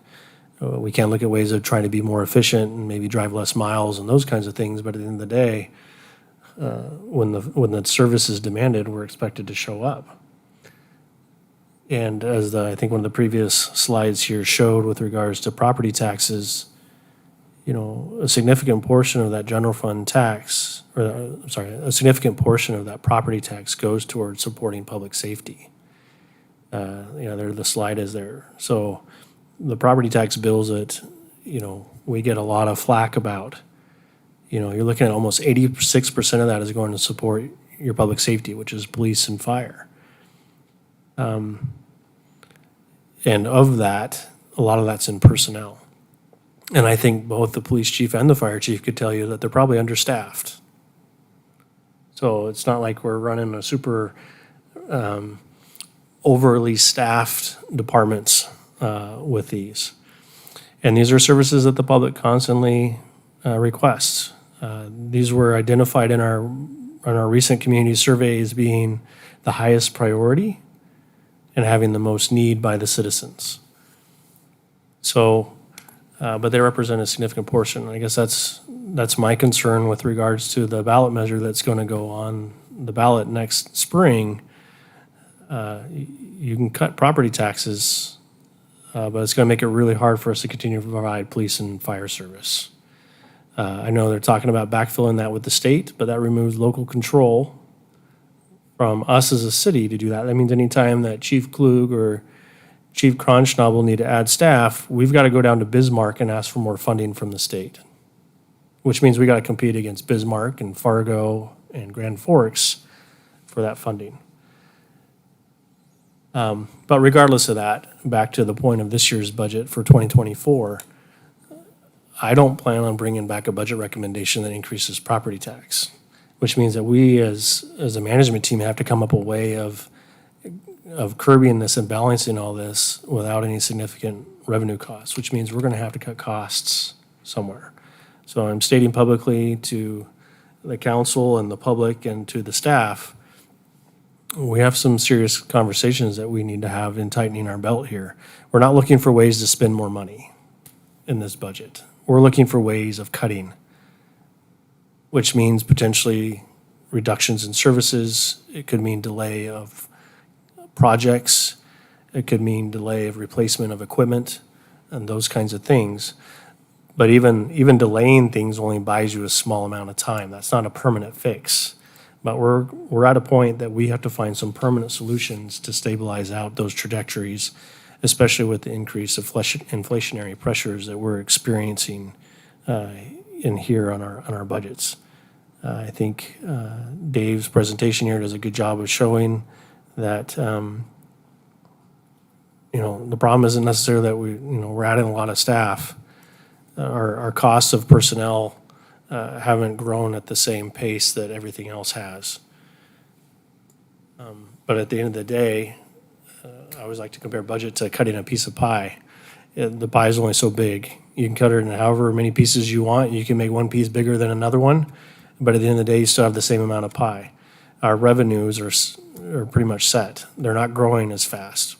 We can look at ways of trying to be more efficient and maybe drive less miles and those kinds of things, but at the end of the day, when the service is demanded, we're expected to show up. And as I think one of the previous slides here showed with regards to property taxes, a significant portion of that general fund tax, a significant portion of that property tax goes towards supporting public safety. There the slide is there. So the property tax bills that, we get a lot of flack about, you're looking at almost 86% of that is going to support your public safety, which is police and fire. And of that, a lot of that's in personnel. And I think both the police chief and the fire chief could tell you that they're probably understaffed. So it's not like we're running a super overly staffed departments with these. And these are services that the public constantly requests. These were identified in our recent community survey as being the highest priority and having the most need by the citizens. So, but they represent a significant portion. I guess that's my concern with regards to the ballot measure that's going to go on the ballot next spring. You can cut property taxes, but it's going to make it really hard for us to continue to provide police and fire service. I know they're talking about backfilling that with the state, but that removes local control from us as a city to do that. That means anytime that Chief Klug or Chief Kronschnabel need to add staff, we've got to go down to Bismarck and ask for more funding from the state, which means we got to compete against Bismarck and Fargo and Grand Forks for that funding. But regardless of that, back to the point of this year's budget for 2024, I don't plan on bringing back a budget recommendation that increases property tax, which means that we as a management team have to come up with a way of curbing this and balancing all this without any significant revenue costs, which means we're going to have to cut costs somewhere. So I'm stating publicly to the council and the public and to the staff, we have some serious conversations that we need to have in tightening our belt here. We're not looking for ways to spend more money in this budget. We're looking for ways of cutting, which means potentially reductions in services. It could mean delay of projects. It could mean delay of replacement of equipment and those kinds of things. But even delaying things only buys you a small amount of time. That's not a permanent fix. But we're at a point that we have to find some permanent solutions to stabilize out those trajectories, especially with the increase of inflationary pressures that we're experiencing in here on our budgets. I think Dave's presentation here does a good job of showing that the problem isn't necessarily that we're adding a lot of staff. Our costs of personnel haven't grown at the same pace that everything else has. But at the end of the day, I always like to compare budget to cutting a piece of pie. The pie is only so big. You can cut it in however many pieces you want. You can make one piece bigger than another one, but at the end of the day, you still have the same amount of pie. Our revenues are pretty much set. They're not growing as fast.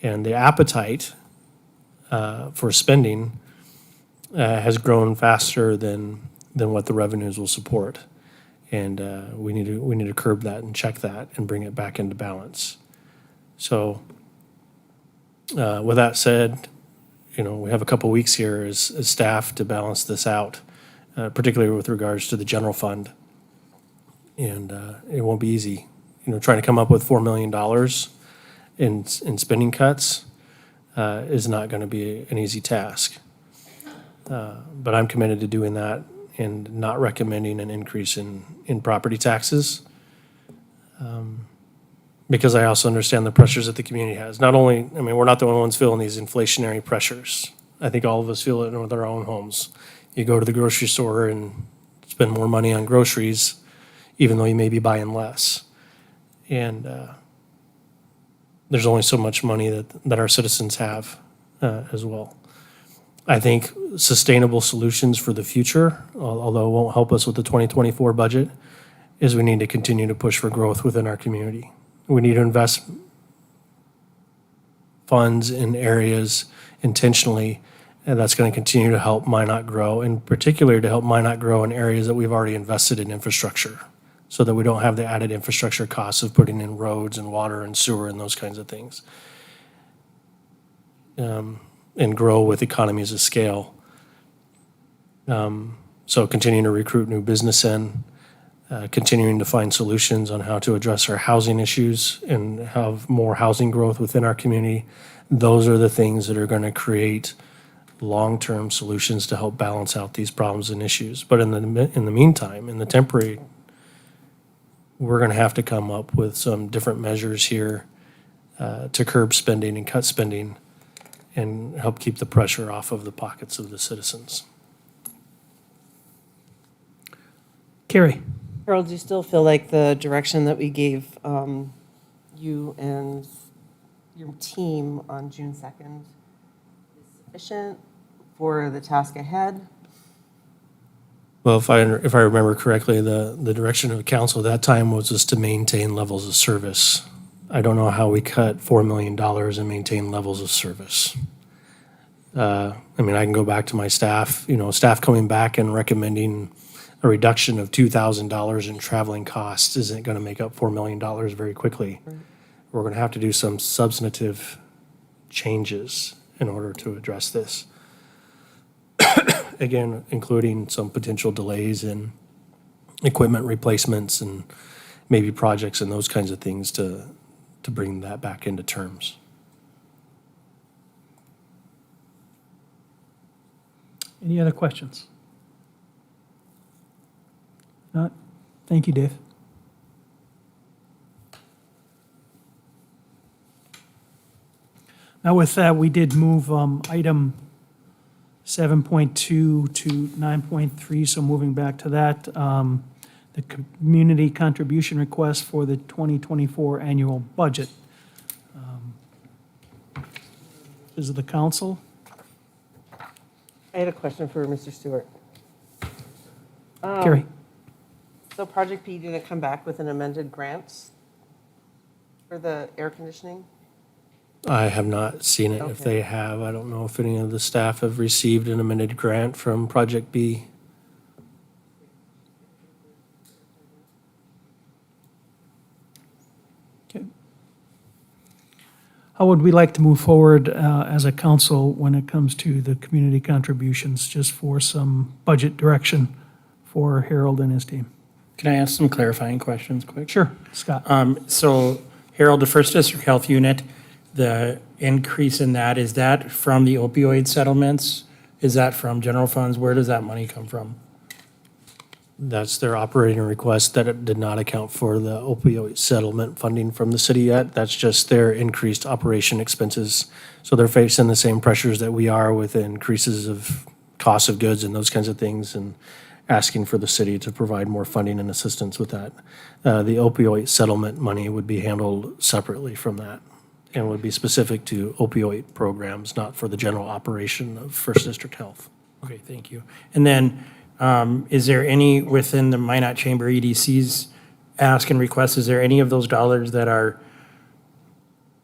And the appetite for spending has grown faster than what the revenues will support. And we need to curb that and check that and bring it back into balance. So with that said, we have a couple weeks here as staff to balance this out, particularly with regards to the general fund. And it won't be easy. Trying to come up with $4 million in spending cuts is not going to be an easy task. But I'm committed to doing that and not recommending an increase in property taxes. Because I also understand the pressures that the community has. We're not the only ones feeling these inflationary pressures. I think all of us feel it with our own homes. You go to the grocery store and spend more money on groceries, even though you may be buying less. And there's only so much money that our citizens have as well. I think sustainable solutions for the future, although it won't help us with the 2024 budget, is we need to continue to push for growth within our community. We need to invest funds in areas intentionally, and that's going to continue to help Minot grow, in particular to help Minot grow in areas that we've already invested in infrastructure, so that we don't have the added infrastructure costs of putting in roads and water and sewer and those kinds of things. And grow with economies of scale. So continuing to recruit new business in, continuing to find solutions on how to address our housing issues and have more housing growth within our community. Those are the things that are going to create long-term solutions to help balance out these problems and issues. But in the meantime, in the temporary, we're going to have to come up with some different measures here to curb spending and cut spending and help keep the pressure off of the pockets of the citizens. Carrie? Harold, do you still feel like the direction that we gave you and your team on June 2nd is sufficient for the task ahead? Well, if I remember correctly, the direction of the council at that time was just to maintain levels of service. I don't know how we cut $4 million and maintain levels of service. I can go back to my staff, staff coming back and recommending a reduction of $2,000 in traveling costs isn't going to make up $4 million very quickly. Right. We're going to have to do some substantive changes in order to address this. Again, including some potential delays in equipment replacements and maybe projects and those kinds of things to bring that back into terms. Any other questions? Not? Thank you, Dave. Now with that, we did move item 7.2 to 9.3, so moving back to that, the community contribution request for the 2024 annual budget. Is it the council? I had a question for Mr. Stewart. Carrie? So Project P didn't come back with an amended grant for the air conditioning? I have not seen it. If they have, I don't know if any of the staff have received an amended grant from Project B. Okay. How would we like to move forward as a council when it comes to the community contributions, just for some budget direction for Harold and his team? Can I ask some clarifying questions quick? Sure, Scott. So Harold, the First District Health Unit, the increase in that, is that from the opioid settlements? Is that from general funds? Where does that money come from? That's their operating request, that it did not account for the opioid settlement funding from the city yet. That's just their increased operation expenses. So they're facing the same pressures that we are with increases of cost of goods and those kinds of things, and asking for the city to provide more funding and assistance with that. The opioid settlement money would be handled separately from that and would be specific to opioid programs, not for the general operation of First District Health. Okay, thank you. And then, is there any within the Minot Chamber EDC's ask and request, is there any of those dollars that are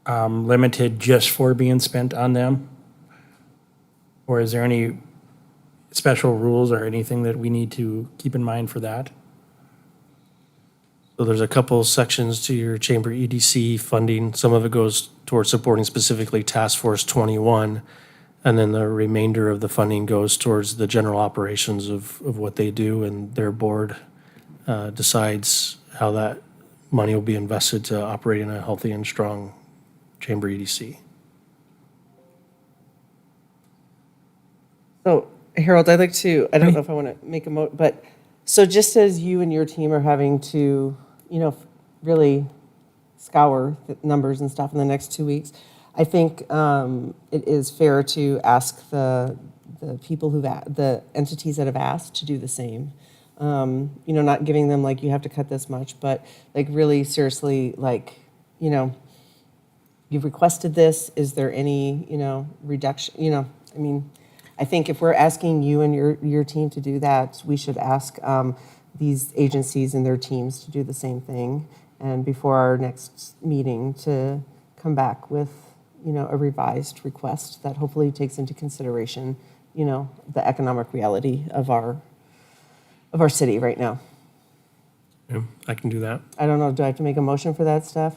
limited just for being spent on them? Or is there any special rules or anything that we need to keep in mind for that? So there's a couple sections to your chamber EDC funding. Some of it goes towards supporting specifically Task Force 21, and then the remainder of the funding goes towards the general operations of what they do, and their board decides how that money will be invested to operate in a healthy and strong chamber EDC. So Harold, I'd like to, I don't know if I want to make a but, so just as you and your team are having to, really scour the numbers and stuff in the next 2 weeks, I think it is fair to ask the people the entities that have asked to do the same. Not giving them like, you have to cut this much, but like really seriously, like, you've requested this, is there any, reduction, I think if we're asking you and your team to do that, we should ask these agencies and their teams to do the same thing. And before our next meeting, to come back with, a revised request that hopefully takes into consideration, the economic reality of our city right now. Yeah, I can do that. I don't know, do I have to make a motion for that, Steph?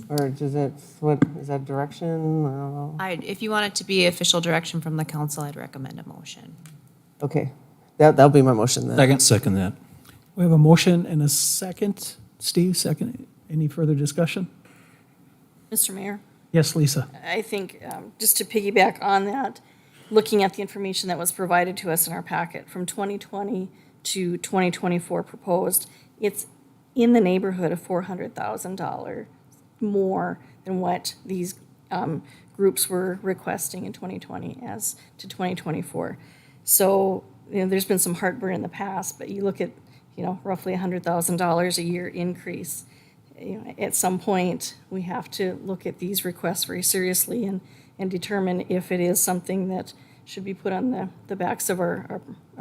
Or does it, what, is that direction? I don't know. If you want it to be official direction from the council, I'd recommend a motion. Okay, that'll be my motion then. Second that. We have a motion and a second. Steve, second. Any further discussion? Mr. Mayor? Yes, Lisa. I think, just to piggyback on that, looking at the information that was provided to us in our packet from 2020 to 2024 proposed, it's in the neighborhood of $400,000 more than what these groups were requesting in 2020 as to 2024. So, there's been some heartburn in the past, but you look at, roughly $100,000 a year increase. At some point, we have to look at these requests very seriously and determine if it is something that should be put on the backs of our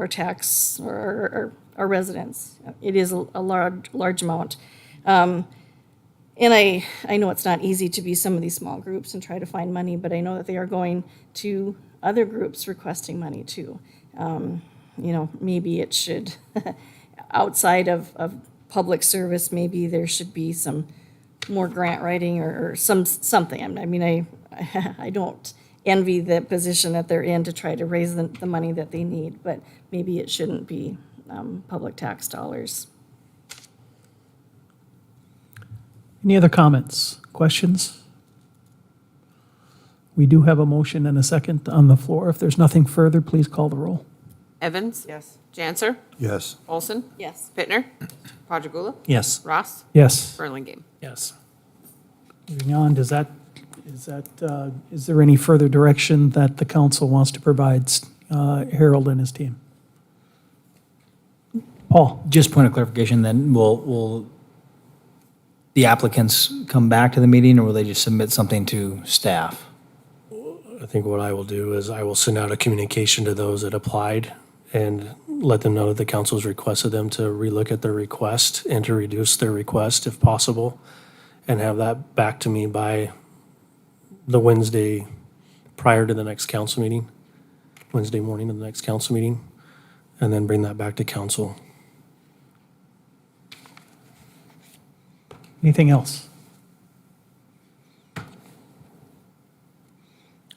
tax or our residents. It is a large amount. And I know it's not easy to be some of these small groups and try to find money, but I know that they are going to other groups requesting money too. Maybe it should, outside of public service, maybe there should be some more grant writing or something. I don't envy the position that they're in to try to raise the money that they need, but maybe it shouldn't be public tax dollars. Any other comments, questions? We do have a motion and a second on the floor. If there's nothing further, please call the roll. Evans? Yes. Janser? Yes. Olson? Yes. Pittner? Padragula? Yes. Ross? Yes. Burlingame? Yes. Moving on, is there any further direction that the council wants to provide Harold and his team? Paul? Just point of clarification, then, will the applicants come back to the meeting, or will they just submit something to staff? I think what I will do is I will send out a communication to those that applied and let them know that the council's requested them to relook at their request and to reduce their request if possible, and have that back to me by the Wednesday prior to the next council meeting, Wednesday morning of the next council meeting, and then bring that back to council. Anything else?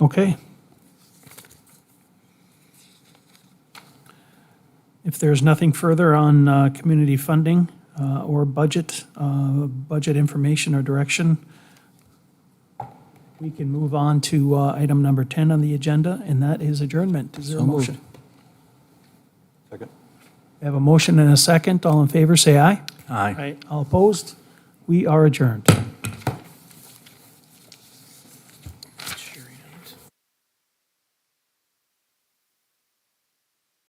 Okay. If there's nothing further on community funding or budget information or direction, we can move on to item number 10 on the agenda, and that is adjournment. Is there a So moved. motion? Second. We have a motion and a second. All in favor, say aye. Aye. All opposed? We are adjourned.